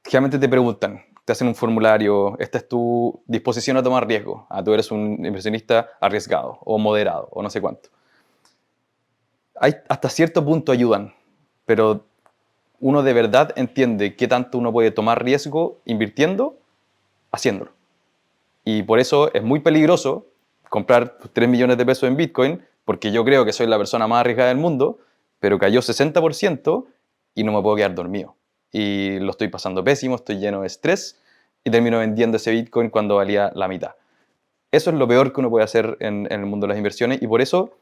generalmente te preguntan, te hacen un formulario, esta es tu disposición a tomar riesgo. Ah, tú eres un inversionista arriesgado o moderado o no sé cuánto. Hasta cierto punto ayudan, pero uno de verdad entiende qué tanto uno puede tomar riesgo invirtiendo, haciéndolo. Y por eso es muy peligroso comprar 3 millones de pesos en Bitcoin, porque yo creo que soy la persona más arriesgada del mundo, pero cayó 60% y no me puedo quedar dormido. Y lo estoy pasando pésimo, estoy lleno de estrés y termino vendiendo ese Bitcoin cuando valía la mitad. Eso es lo peor que uno puede hacer en el mundo de las inversiones y por eso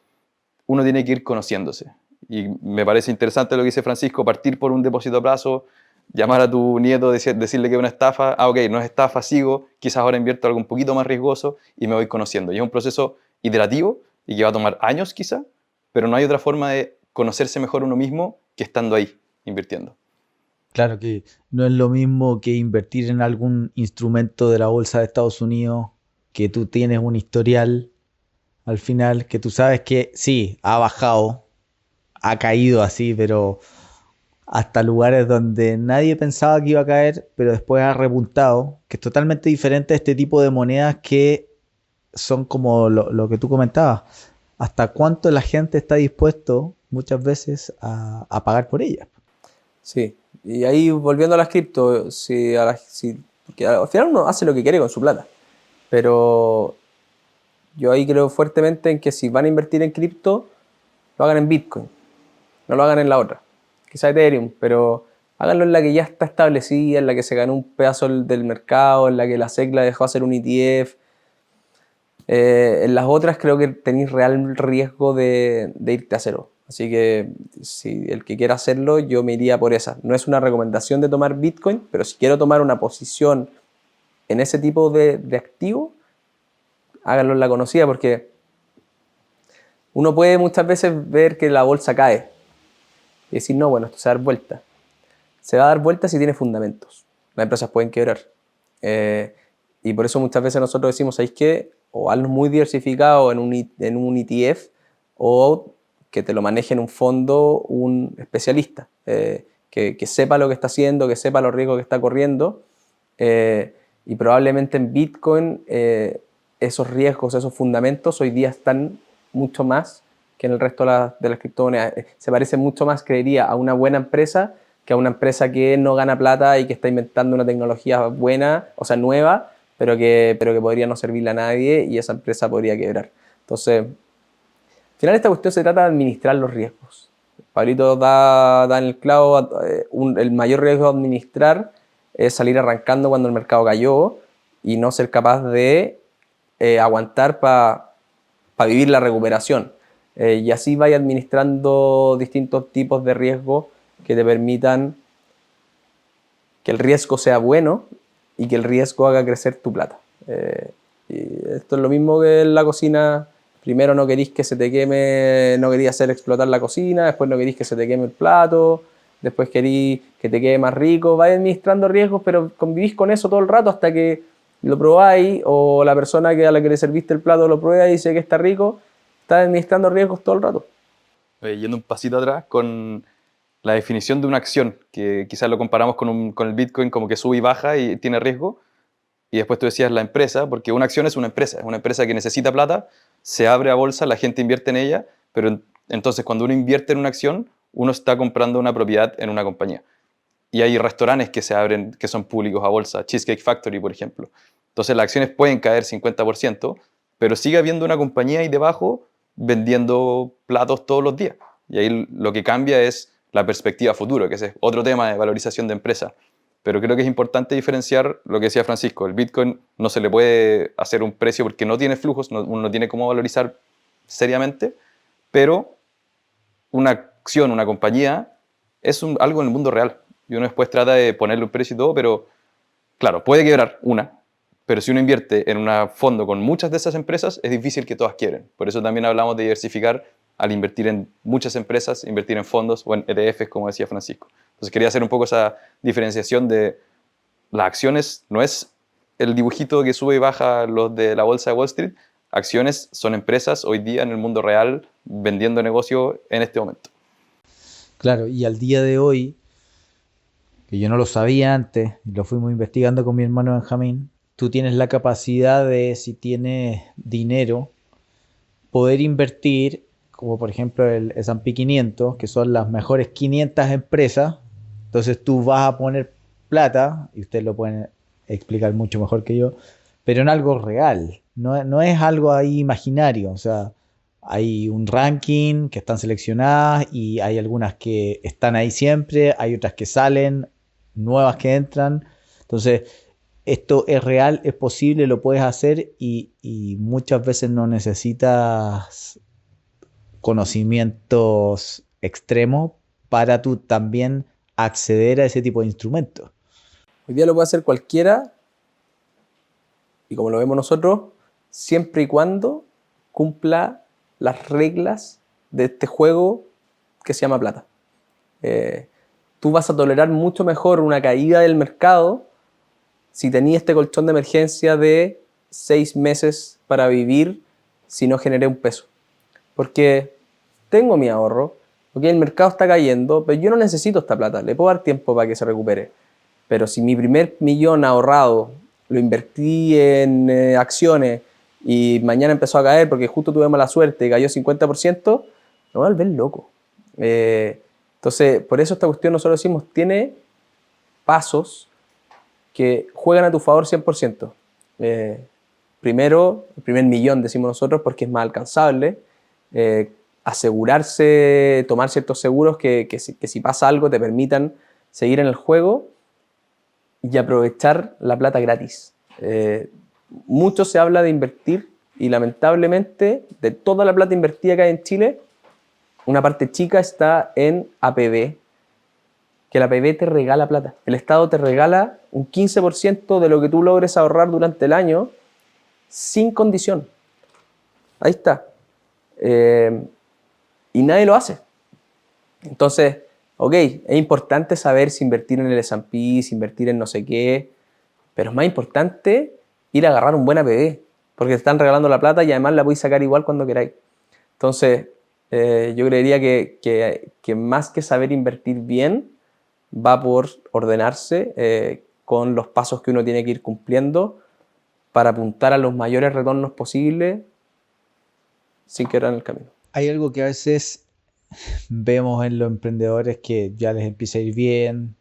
uno tiene que ir conociéndose. Y me parece interesante lo que dice Francisco, partir por un depósito a plazo, llamar a tu nieto, decirle que es una estafa, ok, no es estafa, sigo, quizás ahora invierto algo un poquito más riesgoso y me voy conociendo. Y es un proceso iterativo y que va a tomar años quizás, pero no hay otra forma de conocerse mejor uno mismo que estando ahí, invirtiendo. Claro que no es lo mismo que invertir en algún instrumento de la bolsa de Estados Unidos, que tú tienes un historial al final, que tú sabes que sí, ha bajado, ha caído así, pero hasta lugares donde nadie pensaba que iba a caer, pero después ha repuntado, que es totalmente diferente a este tipo de monedas que son como lo que tú comentabas. ¿Hasta cuánto la gente está dispuesto muchas veces a pagar por ellas? Sí, y ahí volviendo a las cripto, porque al final uno hace lo que quiere con su plata, pero yo ahí creo fuertemente en que si van a invertir en cripto, lo hagan en Bitcoin, no lo hagan en la otra, quizá Ethereum, pero háganlo en la que ya está establecida, en la que se ganó un pedazo del mercado, en la que la SEC la dejó hacer un ETF. En las otras creo que tenéis real riesgo de irte a cero. Así que si el que quiera hacerlo, yo me iría por esa. No es una recomendación de tomar Bitcoin, pero si quiero tomar una posición en ese tipo de activo, háganlo en la conocida, porque uno puede muchas veces ver que la bolsa cae y decir, no, bueno, esto se va a dar vuelta. se va a dar vuelta si tiene fundamentos. Las empresas pueden quebrar. Y por eso muchas veces nosotros decimos, ¿sabéis qué? O hazlo muy diversificado en un ETF o que te lo maneje en un fondo un especialista, que sepa lo que está haciendo, que sepa los riesgos que está corriendo. Y probablemente en Bitcoin esos riesgos, esos fundamentos hoy día están mucho más que en el resto de las criptomonedas. Se parece mucho más, creería, a una buena empresa que a una empresa que no gana plata y que está inventando una tecnología buena, o sea, nueva, pero que podría no servirle a nadie y esa empresa podría quebrar. Entonces, al final esta cuestión se trata de administrar los riesgos. Pablito da en el clavo, el mayor riesgo a administrar es salir arrancando cuando el mercado cayó y no ser capaz de aguantar para vivir la recuperación. Y así vaya administrando distintos tipos de riesgos que te permitan que el riesgo sea bueno y que el riesgo haga crecer tu plata. Y esto es lo mismo que en la cocina. Primero no querís que se te queme, no querís hacer explotar la cocina, después no querís que se te queme el plato, después querís que te quede más rico. Vais administrando riesgos, pero convivís con eso todo el rato hasta que lo probáis o la persona a la que le serviste el plato lo prueba y dice que está rico. Está administrando riesgos todo el rato. Yendo un pasito atrás con la definición de una acción, que quizás lo comparamos con el Bitcoin como que sube y baja y tiene riesgo, y después tú decías la empresa, porque una acción es una empresa que necesita plata, se abre a bolsa, la gente invierte en ella, pero entonces cuando uno invierte en una acción, uno está comprando una propiedad en una compañía. Y hay restaurantes que se abren, que son públicos a bolsa, Cheesecake Factory, por ejemplo. Entonces las acciones pueden caer 50%, pero sigue habiendo una compañía ahí debajo vendiendo platos todos los días. Y ahí lo que cambia es la perspectiva futuro, que ese es otro tema de valorización de empresa. Pero creo que es importante diferenciar lo que decía Francisco. El Bitcoin no se le puede hacer un precio porque no tiene flujos, uno no tiene cómo valorizar seriamente, pero una acción, una compañía, es algo en el mundo real. Y uno después trata de ponerle un precio y todo, pero claro, puede quebrar una, pero si uno invierte en un fondo con muchas de esas empresas, es difícil que todas quiebren. Por eso también hablamos de diversificar al invertir en muchas empresas, invertir en fondos o en ETFs, como decía Francisco. Entonces quería hacer un poco esa diferenciación de las acciones, no es el dibujito que sube y baja los de la bolsa de Wall Street. Acciones son empresas hoy día en el mundo real vendiendo negocio en este momento. Claro, y al día de hoy, que yo no lo sabía antes, y lo fuimos investigando con mi hermano Benjamín, tú tienes la capacidad de, si tienes dinero, poder invertir, como por ejemplo el S&P 500, que son las mejores 500 empresas. Entonces tú vas a poner plata, y ustedes lo pueden explicar mucho mejor que yo, pero en algo real, no es algo ahí imaginario. O sea, hay un ranking que están seleccionadas y hay algunas que están ahí siempre, hay otras que salen, nuevas que entran. Entonces, esto es real, es posible, lo puedes hacer y muchas veces no necesitas conocimientos extremos para tú también acceder a ese tipo de instrumentos. Hoy día lo puede hacer cualquiera y como lo vemos nosotros, siempre y cuando cumpla las reglas de este juego que se llama plata. Tú vas a tolerar mucho mejor una caída del mercado si tenías este colchón de emergencia de 6 meses para vivir si no generé un peso. Porque tengo mi ahorro, porque el mercado está cayendo, pero yo no necesito esta plata, le puedo dar tiempo para que se recupere. Pero si mi primer millón ahorrado lo invertí en acciones y mañana empezó a caer porque justo tuve mala suerte y cayó 50%, me voy a volver loco. Entonces, por eso esta cuestión nosotros decimos, tiene pasos que juegan a tu favor 100%. Primero, el primer millón decimos nosotros porque es más alcanzable. Asegurarse, tomar ciertos seguros que si pasa algo te permitan seguir en el juego y aprovechar la plata gratis. Mucho se habla de invertir y lamentablemente de toda la plata invertida que hay en Chile, una parte chica está en APB, que la APB te regala plata. El Estado te regala un 15% de lo que tú logres ahorrar durante el año sin condición. Ahí está. Y nadie lo hace. Entonces, ok, es importante saber si invertir en el S&P, si invertir en no sé qué, pero es más importante ir a agarrar un buen APB, porque te están regalando la plata y además la podéis sacar igual cuando queráis. Entonces, yo creería que más que saber invertir bien, va por ordenarse con los pasos que uno tiene que ir cumpliendo para apuntar a los mayores retornos posibles sin quedar en el camino. Hay algo que a veces vemos en los emprendedores que ya les empieza a ir bien,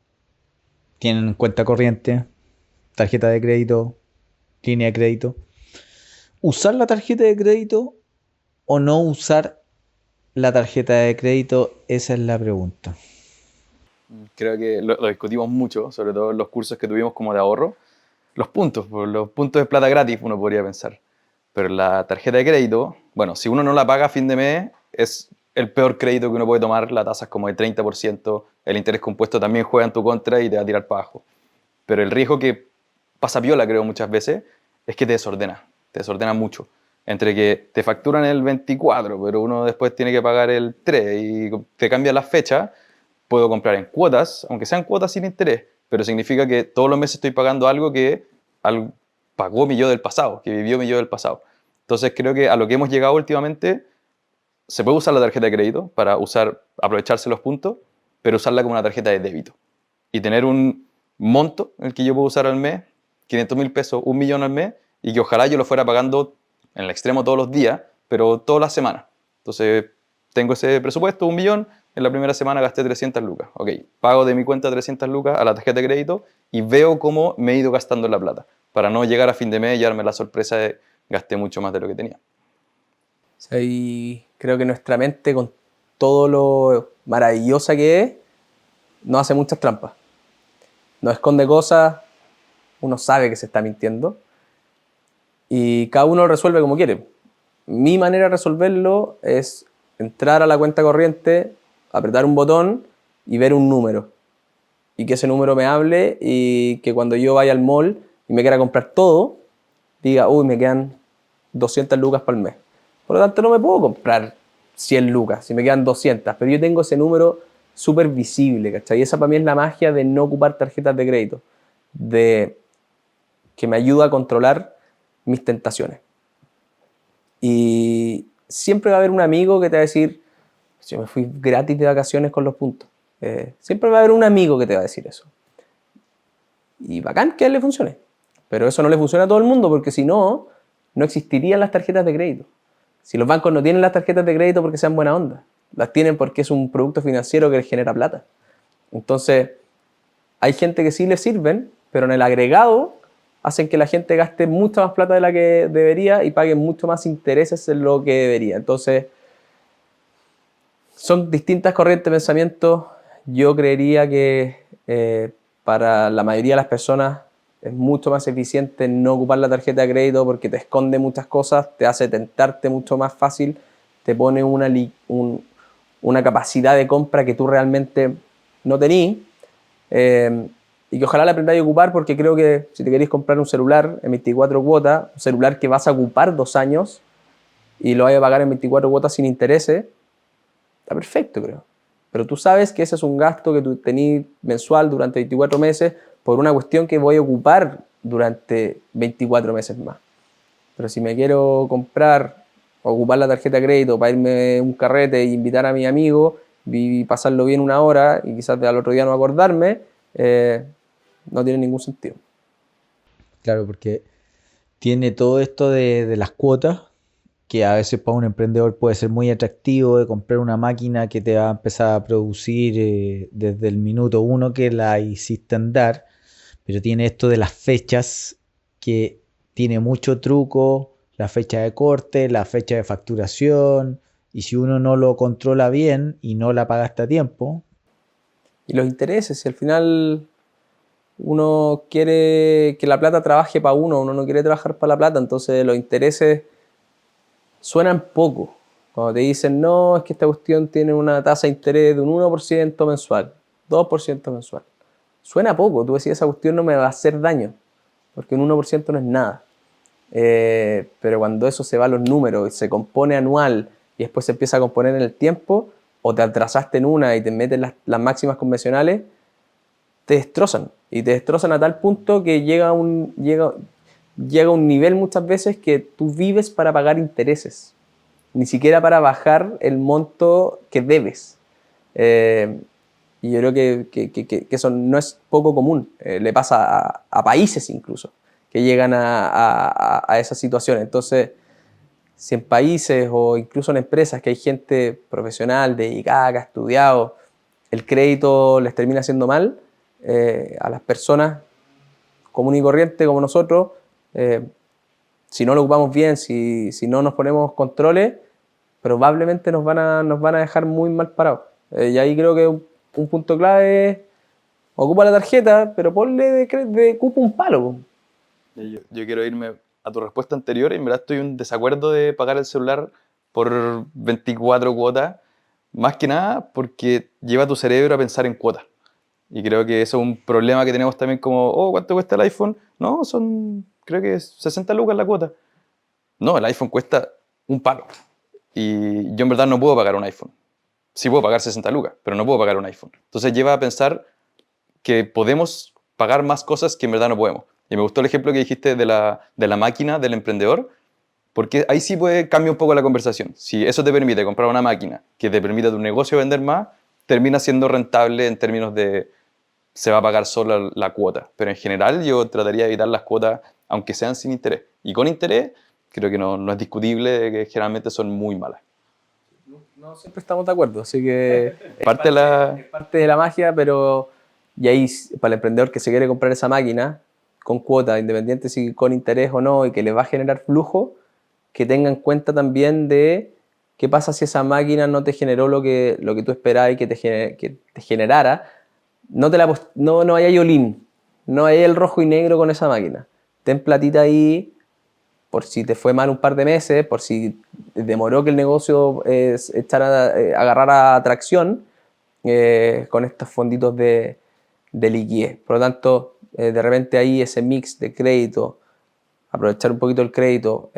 tienen cuenta corriente, tarjeta de crédito, línea de crédito. ¿Usar la tarjeta de crédito o no usar la tarjeta de crédito? Esa es la pregunta. Creo que lo discutimos mucho, sobre todo en los cursos que tuvimos como de ahorro. Los puntos es plata gratis, uno podría pensar. Pero la tarjeta de crédito, bueno, si uno no la paga a fin de mes, es el peor crédito que uno puede tomar. La tasa es como de 30%, el interés compuesto también juega en tu contra y te va a tirar para abajo. Pero el riesgo que pasa piola, creo, muchas veces, es que te desordena mucho. Entre que te facturan el 24, pero uno después tiene que pagar el 3 y te cambia la fecha, puedo comprar en cuotas, aunque sean cuotas sin interés, pero significa que todos los meses estoy pagando algo que pagó mi yo del pasado, que vivió mi yo del pasado. Entonces creo que a lo que hemos llegado últimamente, se puede usar la tarjeta de crédito para aprovecharse los puntos, pero usarla como una tarjeta de débito. Y tener un monto en el que yo puedo usar al mes, 500.000 pesos, 1 millón al mes, y que ojalá yo lo fuera pagando en el extremo todos los días, pero todas las semanas. Entonces tengo ese presupuesto, 1 millón, en la primera semana gasté 300 lucas. Ok, pago de mi cuenta 300 lucas a la tarjeta de crédito y veo cómo me he ido gastando la plata, para no llegar a fin de mes y darme la sorpresa de gasté mucho más de lo que tenía. Y creo que nuestra mente, con todo lo maravillosa que es, nos hace muchas trampas. Nos esconde cosas, uno sabe que se está mintiendo y cada uno lo resuelve como quiere. Mi manera de resolverlo es entrar a la cuenta corriente, apretar un botón y ver un número. Y que ese número me hable y que cuando yo vaya al mall y me quiera comprar todo, diga, uy, me quedan 200 lucas para el mes. Por lo tanto, no me puedo comprar 100 lucas si me quedan 200, pero yo tengo ese número súper visible, ¿cachai? Y esa para mí es la magia de no ocupar tarjetas de crédito, de que me ayuda a controlar mis tentaciones. Y siempre va a haber un amigo que te va a decir, yo me fui gratis de vacaciones con los puntos. Siempre va a haber un amigo que te va a decir eso. Y bacán que a él le funcione. Pero eso no le funciona a todo el mundo, porque si no, no existirían las tarjetas de crédito. Si los bancos no tienen las tarjetas de crédito porque sean buena onda, las tienen porque es un producto financiero que les genera plata. Entonces, hay gente que sí les sirven, pero en el agregado hacen que la gente gaste mucha más plata de la que debería y pague mucho más intereses en lo que debería. Entonces, son distintas corrientes de pensamiento. Yo creería que para la mayoría de las personas es mucho más eficiente no ocupar la tarjeta de crédito porque te esconde muchas cosas, te hace tentarte mucho más fácil, te pone una capacidad de compra que tú realmente no tenías, y que ojalá la aprendáis a ocupar, porque creo que si te queréis comprar un celular en 24 cuotas, un celular que vas a ocupar 2 años y lo vais a pagar en 24 cuotas sin intereses, está perfecto, creo. Pero tú sabes que ese es un gasto que tú tenés mensual durante 24 meses por una cuestión que voy a ocupar durante 24 meses más. Pero si me quiero comprar o ocupar la tarjeta de crédito para irme a un carrete e invitar a mi amigo y pasarlo bien 1 hora y quizás al otro día no acordarme, no tiene ningún sentido. Claro, porque tiene todo esto de las cuotas, que a veces para un emprendedor puede ser muy atractivo, de comprar una máquina que te va a empezar a producir desde el minuto 1 que la hiciste andar, pero tiene esto de las fechas, que tiene mucho truco, la fecha de corte, la fecha de facturación, y si uno no lo controla bien y no la pagaste a tiempo. Y los intereses, si al final uno quiere que la plata trabaje para uno no quiere trabajar para la plata, entonces los intereses suenan poco. Cuando te dicen, no, es que esta cuestión tiene una tasa de interés de un 1% mensual, 2% mensual. Suena poco, tú decís, esa cuestión no me va a hacer daño, porque un 1% no es nada. Pero cuando eso se va a los números y se compone anual y después se empieza a componer en el tiempo, o te atrasaste en una y te metes las máximas convencionales, te destrozan. Y te destrozan a tal punto que llega un nivel muchas veces que tú vives para pagar intereses, ni siquiera para bajar el monto que debes. Y yo creo que eso no es poco común. Le pasa a países incluso, que llegan a esa situación. Entonces, si en países o incluso en empresas que hay gente profesional, dedicada, que ha estudiado, el crédito les termina haciendo mal, a las personas común y corriente como nosotros, si no lo ocupamos bien, si no nos ponemos controles, probablemente nos van a dejar muy mal parados. Y ahí creo que un punto clave es, ocupa la tarjeta, pero ponle de cupo un palo. Yo quiero irme a tu respuesta anterior y en verdad estoy en desacuerdo de pagar el celular por 24 cuotas, más que nada porque lleva tu cerebro a pensar en cuotas. Y creo que eso es un problema que tenemos también como, oh, ¿cuánto cuesta el iPhone? No, creo que es 60 lucas la cuota. No, el iPhone cuesta un palo. Y yo en verdad no puedo pagar un iPhone. Sí puedo pagar 60 lucas, pero no puedo pagar un iPhone. Entonces lleva a pensar que podemos pagar más cosas que en verdad no podemos. Y me gustó el ejemplo que dijiste de la máquina del emprendedor, porque ahí sí cambia un poco la conversación. Si eso te permite comprar una máquina que te permite a tu negocio vender más, termina siendo rentable en términos de se va a pagar solo la cuota. Pero en general yo trataría de evitar las cuotas, aunque sean sin interés. Y con interés, creo que no es discutible de que generalmente son muy malas. No siempre estamos de acuerdo, así que es Parte parte de la magia, pero y ahí para el emprendedor que se quiere comprar esa máquina con cuota, independiente si con interés o no, y que le va a generar flujo, que tenga en cuenta también de qué pasa si esa máquina no te generó lo que tú esperabas y que te generara. No hay all-in, no hay el rojo y negro con esa máquina. Ten platita ahí por si te fue mal un par de meses, por si demoró que el negocio agarrara atracción con estos fonditos de liquidez. Por lo tanto, de repente ahí ese mix de crédito, aprovechar un poquito el crédito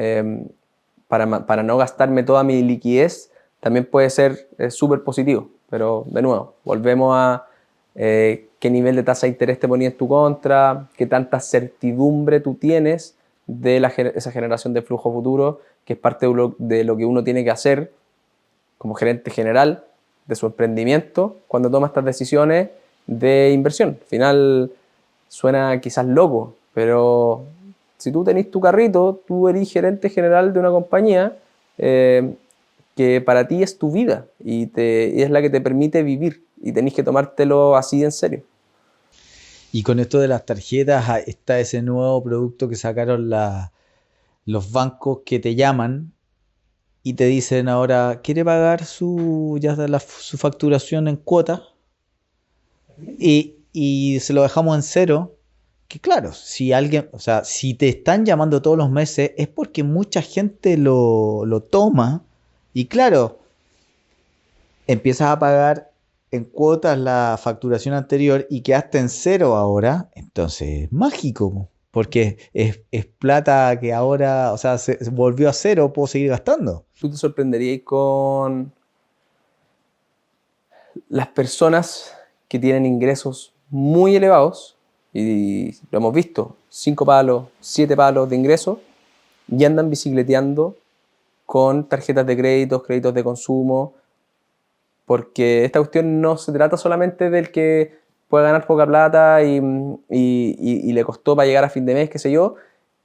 para no gastarme toda mi liquidez, también puede ser súper positivo. Pero de nuevo, volvemos a qué nivel de tasa de interés te ponía en tu contra, qué tanta certidumbre tú tienes de esa generación de flujo futuro, que es parte de lo que uno tiene que hacer como gerente general de su emprendimiento cuando toma estas decisiones de inversión. Al final suena quizás loco, pero si tú tenés tu carrito, tú eres gerente general de una compañía que para ti es tu vida y es la que te permite vivir y tenés que tomártelo así en serio. Y con esto de las tarjetas está ese nuevo producto que sacaron los bancos que te llaman y te dicen ahora, ¿quiere pagar su facturación en cuota? Y se lo dejamos en cero. Que claro, si te están llamando todos los meses es porque mucha gente lo toma y claro, empiezas a pagar en cuotas la facturación anterior y quedaste en cero ahora, entonces es mágico, porque es plata que ahora, o sea, se volvió a cero, puedo seguir gastando. Tú te sorprenderías con las personas que tienen ingresos muy elevados, y lo hemos visto, 5 palos, 7 palos de ingresos, y andan bicicleteando con tarjetas de créditos de consumo, porque esta cuestión no se trata solamente del que puede ganar poca plata y le costó para llegar a fin de mes, qué sé yo.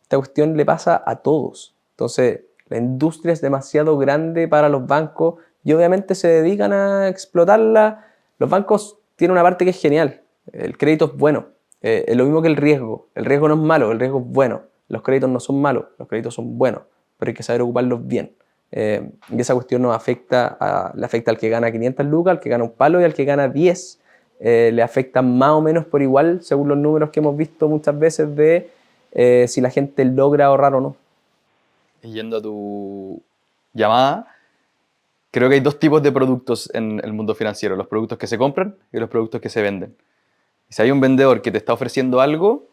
Esta cuestión le pasa a todos. Entonces, la industria es demasiado grande para los bancos y obviamente se dedican a explotarla. Los bancos tienen una parte que es genial. El crédito es bueno. Es lo mismo que el riesgo. El riesgo no es malo, el riesgo es bueno. Los créditos no son malos, los créditos son buenos, pero hay que saber ocuparlos bien. Y esa cuestión le afecta al que gana 500 lucas, al que gana un palo y al que gana 10. Le afecta más o menos por igual, según los números que hemos visto muchas veces de si la gente logra ahorrar o no. Y yendo a tu llamada, creo que hay dos tipos de productos en el mundo financiero, los productos que se compran y los productos que se venden. Y si hay un vendedor que te está ofreciendo algo,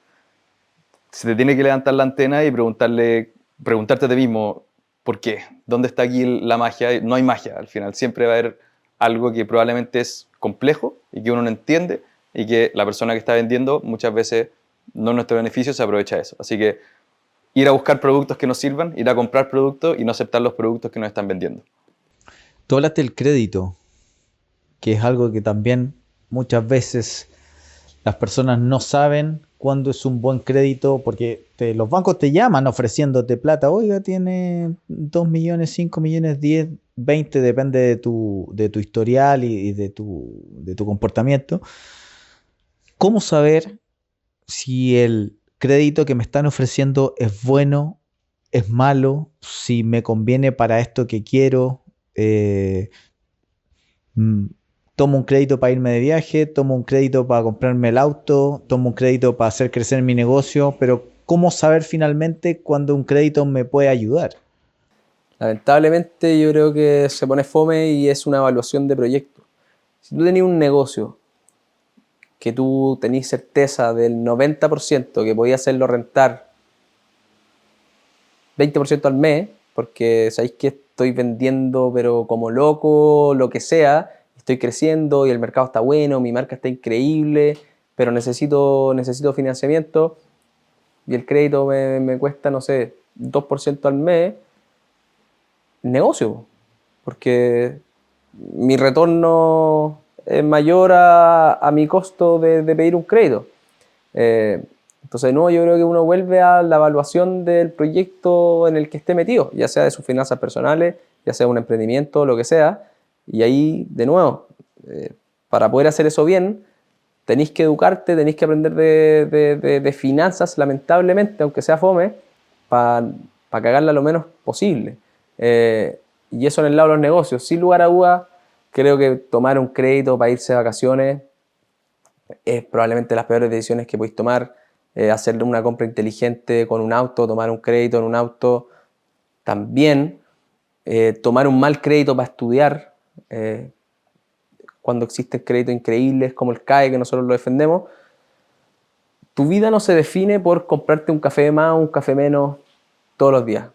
se te tiene que levantar la antena y preguntarte a ti mismo, ¿por qué? ¿Dónde está aquí la magia? No hay magia al final, siempre va a haber algo que probablemente es complejo y que uno no entiende y que la persona que está vendiendo muchas veces no en nuestro beneficio se aprovecha de eso. Así que ir a buscar productos que nos sirvan, ir a comprar productos y no aceptar los productos que nos están vendiendo. Tú hablaste del crédito, que es algo que también muchas veces las personas no saben cuándo es un buen crédito, porque los bancos te llaman ofreciéndote plata. Oiga, tiene 2 millones, 5 millones, 10, 20, depende de tu historial y de tu comportamiento. ¿Cómo saber si el crédito que me están ofreciendo es bueno, es malo, si me conviene para esto que quiero? Mm, Tomo un crédito para irme de viaje, tomo un crédito para comprarme el auto, tomo un crédito para hacer crecer mi negocio, pero ¿cómo saber finalmente cuándo un crédito me puede ayudar? Lamentablemente yo creo que se pone fome y es una evaluación de proyecto. Si tú tenías un negocio que tú tenías certeza del 90% que podías hacerlo rentar 20% al mes, porque sabéis que estoy vendiendo pero como loco, lo que sea, estoy creciendo y el mercado está bueno, mi marca está increíble, pero necesito financiamiento y el crédito me cuesta, no sé, 2% al mes, negocio, porque mi retorno es mayor a mi costo de pedir un crédito. Entonces, no, yo creo que uno vuelve a la evaluación del proyecto en el que esté metido, ya sea de sus finanzas personales, ya sea un emprendimiento, lo que sea, y ahí, de nuevo, para poder hacer eso bien, tenéis que educarte, tenéis que aprender de finanzas, lamentablemente, aunque sea fome, para cagarla lo menos posible. Y eso en el lado de los negocios. Sin lugar a dudas, creo que tomar un crédito para irse de vacaciones es probablemente las peores decisiones que podéis tomar. Hacerle una compra inteligente con un auto, tomar un crédito en un auto también. Tomar un mal crédito para estudiar, cuando existen créditos increíbles como el CAE, que nosotros lo defendemos. Tu vida no se define por comprarte un café más o un café menos todos los días.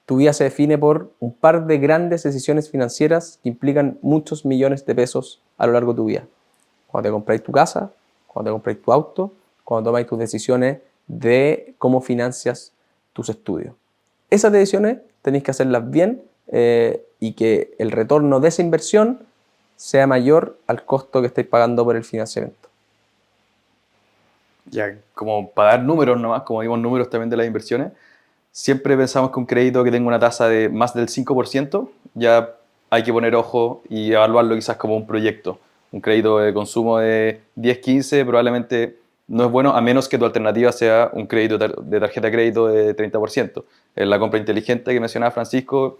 Tu vida se define por un par de grandes decisiones financieras que implican muchos millones de pesos a lo largo de tu vida. Cuando te compráis tu casa, cuando te compráis tu auto, cuando tomáis tus decisiones de cómo financias tus estudios. Esas decisiones tenéis que hacerlas bien, y que el retorno de esa inversión sea mayor al costo que estáis pagando por el financiamiento. Ya, como para dar números nomás, como dimos números también de las inversiones, siempre pensamos que un crédito que tenga una tasa de más del 5%, ya hay que poner ojo y evaluarlo quizás como un proyecto. Un crédito de consumo de 10, 15 probablemente no es bueno, a menos que tu alternativa sea un crédito de tarjeta de crédito de 30%. En la compra inteligente que mencionaba Francisco,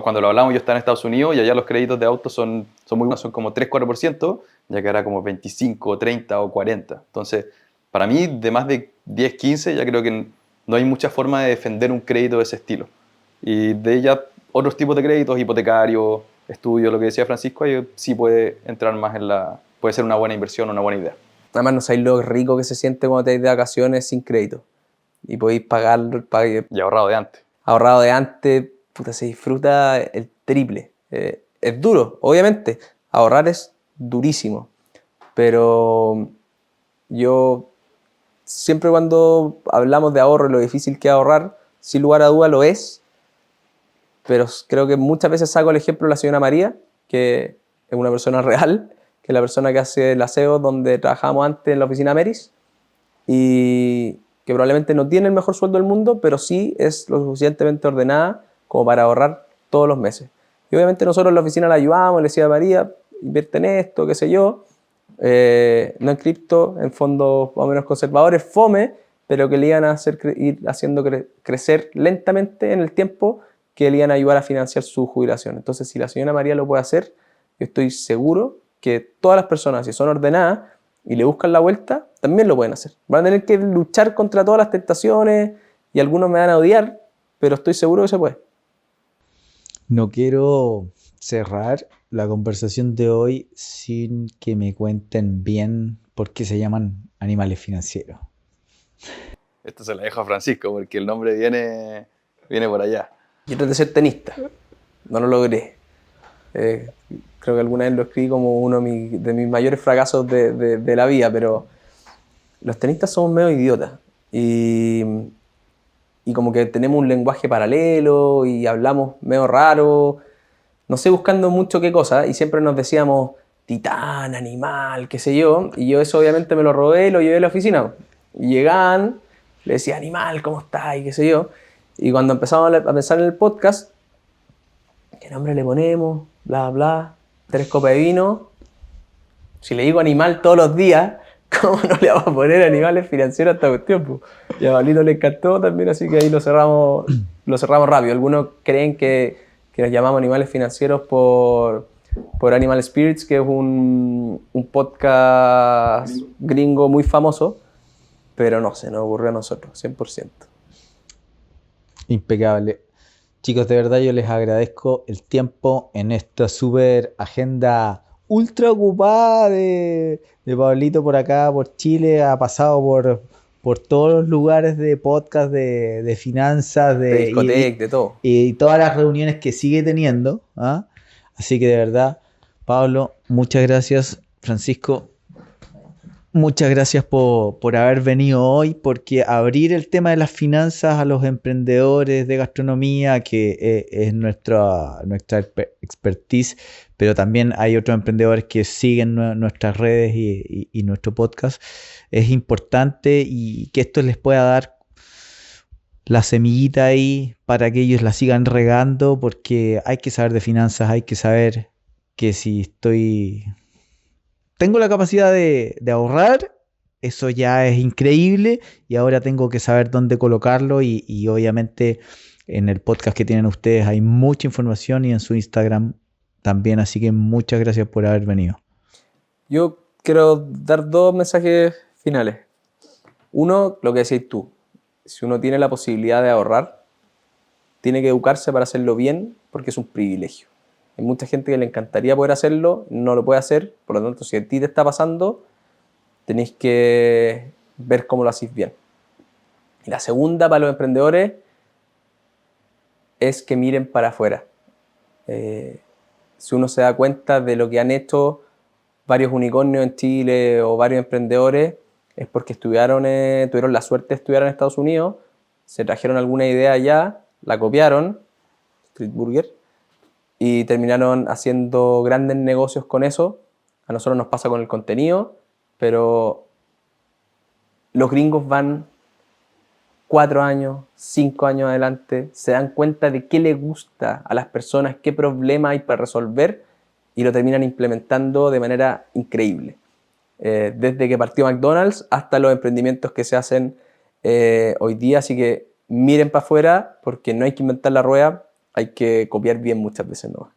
cuando lo hablamos yo estaba en Estados Unidos y allá los créditos de autos son muy buenos, son como 3-4%, ya que era como 25, 30 o 40. Entonces, para mí, de más de 10, 15, ya creo que no hay mucha forma de defender un crédito de ese estilo. Y de ella, otros tipos de créditos, hipotecarios, estudios, lo que decía Francisco, ahí sí puede entrar más puede ser una buena inversión, una buena idea. Además, no sabéis lo rico que se siente cuando te vais de vacaciones sin crédito. Y podéis pagarlo, Y ahorrado de antes. ahorrado de antes, puta, se disfruta el triple. Es duro, obviamente. Ahorrar es durísimo. Pero yo siempre cuando hablamos de ahorro y lo difícil que es ahorrar, sin lugar a duda lo es. Pero creo que muchas veces saco el ejemplo de la señora María, que es una persona real, que es la persona que hace el aseo donde trabajábamos antes en la oficina Meris, y que probablemente no tiene el mejor sueldo del mundo, pero sí es lo suficientemente ordenada como para ahorrar todos los meses. Y obviamente nosotros en la oficina la ayudamos, le decía a María, invierte en esto, qué sé yo, no en cripto, en fondos más o menos conservadores, fome, pero que le iban a hacer ir haciendo crecer lentamente en el tiempo, que le iban a ayudar a financiar su jubilación. Entonces, si la señora María lo puede hacer, yo estoy seguro que todas las personas, si son ordenadas y le buscan la vuelta, también lo pueden hacer. Van a tener que luchar contra todas las tentaciones y algunos me van a odiar, pero estoy seguro que se puede. No quiero cerrar la conversación de hoy sin que me cuenten bien por qué se llaman animales financieros. Esto se la dejo a Francisco porque el nombre viene por allá. Yo traté de ser tenista, no lo logré. Creo que alguna vez lo escribí como uno de mis mayores fracasos de la vida, pero los tenistas somos medio idiotas. Y como que tenemos un lenguaje paralelo y hablamos medio raro, no sé, buscando mucho qué cosa, y siempre nos decíamos titán, animal, qué sé yo, y yo eso obviamente me lo robé y lo llevé a la oficina. Y llegaban, le decía, animal, ¿cómo estás? Y qué sé yo. Y cuando empezamos a pensar en el podcast, ¿qué nombre le ponemos? Bla, bla, 3 copas de vino. Si le digo animal todos los días, ¿cómo no le vamos a poner animales financieros a esta cuestión? Pues? Y a Pablito le encantó también, así que ahí lo cerramos rápido. Algunos creen que nos llamamos animales financieros por Animal Spirits, que es un podcast gringo muy famoso, pero no, se nos ocurrió a nosotros, 100%. Impecable. Chicos, de verdad yo les agradezco el tiempo en esta súper agenda ultra ocupada de Pablito por acá, por Chile. Ha pasado por todos los lugares de podcast, de finanzas, De discoteca, de todo. y todas las reuniones que sigue teniendo. ¿Ah? Así que de verdad, Pablo, muchas gracias. Francisco, muchas gracias por haber venido hoy, porque abrir el tema de las finanzas a los emprendedores de gastronomía, que es nuestra expertise, pero también hay otros emprendedores que siguen nuestras redes y nuestro podcast, es importante, y que esto les pueda dar la semillita ahí para que ellos la sigan regando, porque hay que saber de finanzas, hay que saber que si tengo la capacidad de ahorrar, eso ya es increíble, y ahora tengo que saber dónde colocarlo, y obviamente en el podcast que tienen ustedes hay mucha información, y en su Instagram también, así que muchas gracias por haber venido. Yo quiero dar 2 mensajes finales. Uno, lo que decís tú, si uno tiene la posibilidad de ahorrar, tiene que educarse para hacerlo bien, porque es un privilegio. Hay mucha gente que le encantaría poder hacerlo, no lo puede hacer, por lo tanto, si a ti te está pasando, tenéis que ver cómo lo hacéis bien. Y la segunda, para los emprendedores, es que miren para afuera. Si uno se da cuenta de lo que han hecho varios unicornios en Chile o varios emprendedores, es porque tuvieron la suerte de estudiar en Estados Unidos, se trajeron alguna idea allá, la copiaron, Street Burger, y terminaron haciendo grandes negocios con eso. A nosotros nos pasa con el contenido, pero los gringos van 4 años, 5 años adelante, se dan cuenta de qué les gusta a las personas, qué problema hay para resolver, y lo terminan implementando de manera increíble. Desde que partió McDonald's hasta los emprendimientos que se hacen hoy día. Así que miren para afuera, porque no hay que inventar la rueda, hay que copiar bien muchas veces, ¿no?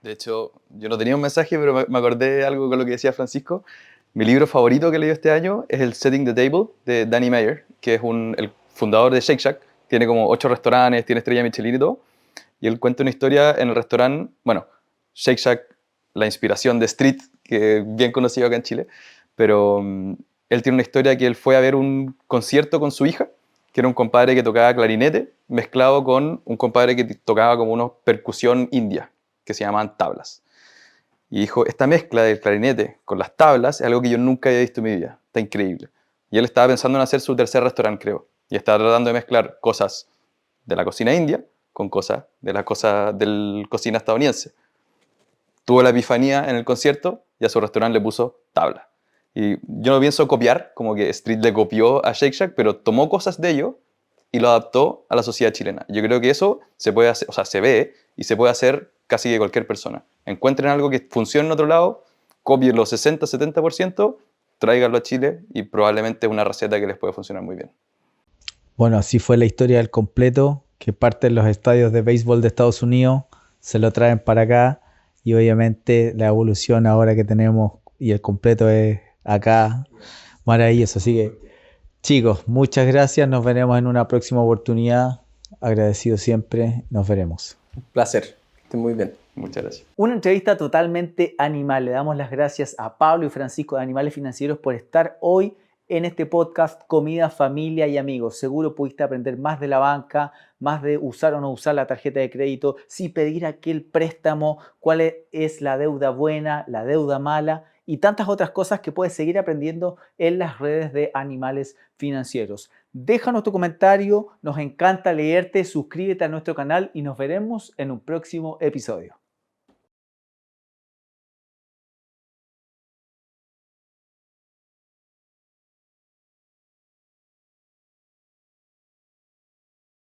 De hecho, yo no tenía un mensaje, pero me acordé de algo con lo que decía Francisco. Mi libro favorito que leí este año es el Setting the Table de Danny Meyer, que es el fundador de Shake Shack. Tiene como 8 restaurantes, tiene estrella Michelin y todo. Y él cuenta una historia en el restaurante, bueno, Shake Shack, la inspiración de Street, que es bien conocido acá en Chile, pero él tiene una historia que él fue a ver un concierto con su hija, que era un compadre que tocaba clarinete, mezclado con un compadre que tocaba como una percusión india, que se llamaban tablas. Y dijo, esta mezcla del clarinete con las tablas es algo que yo nunca había visto en mi vida, está increíble. Y él estaba pensando en hacer su tercer restaurante, creo, y estaba tratando de mezclar cosas de la cocina india con cosas de la cocina estadounidense. Tuvo la epifanía en el concierto y a su restaurante le puso tabla. Y yo no pienso copiar, como que Street le copió a Shake Shack, pero tomó cosas de ello y lo adaptó a la sociedad chilena. Yo creo que eso se puede hacer, o sea, se ve y se puede hacer casi que cualquier persona. Encuentren algo que funcione en otro lado, copien 60-70%, tráiganlo a Chile y probablemente es una receta que les puede funcionar muy bien. Bueno, así fue la historia del completo, que parte en los estadios de béisbol de Estados Unidos, se lo traen para acá, y obviamente la evolución ahora que tenemos y el completo es acá, maravilloso. Así que, chicos, muchas gracias, nos veremos en una próxima oportunidad, agradecido siempre, nos veremos. Un placer, que estén muy bien. Muchas gracias. Una entrevista totalmente animal. Le damos las gracias a Pablo y Francisco de Animales Financieros por estar hoy en este podcast Comida, Familia y Amigos. Seguro pudiste aprender más de la banca, más de usar o no usar la tarjeta de crédito, si pedir aquel préstamo, cuál es la deuda buena, la deuda mala y tantas otras cosas que puedes seguir aprendiendo en las redes de Animales Financieros. Déjanos tu comentario, nos encanta leerte, suscríbete a nuestro canal y nos veremos en un próximo episodio.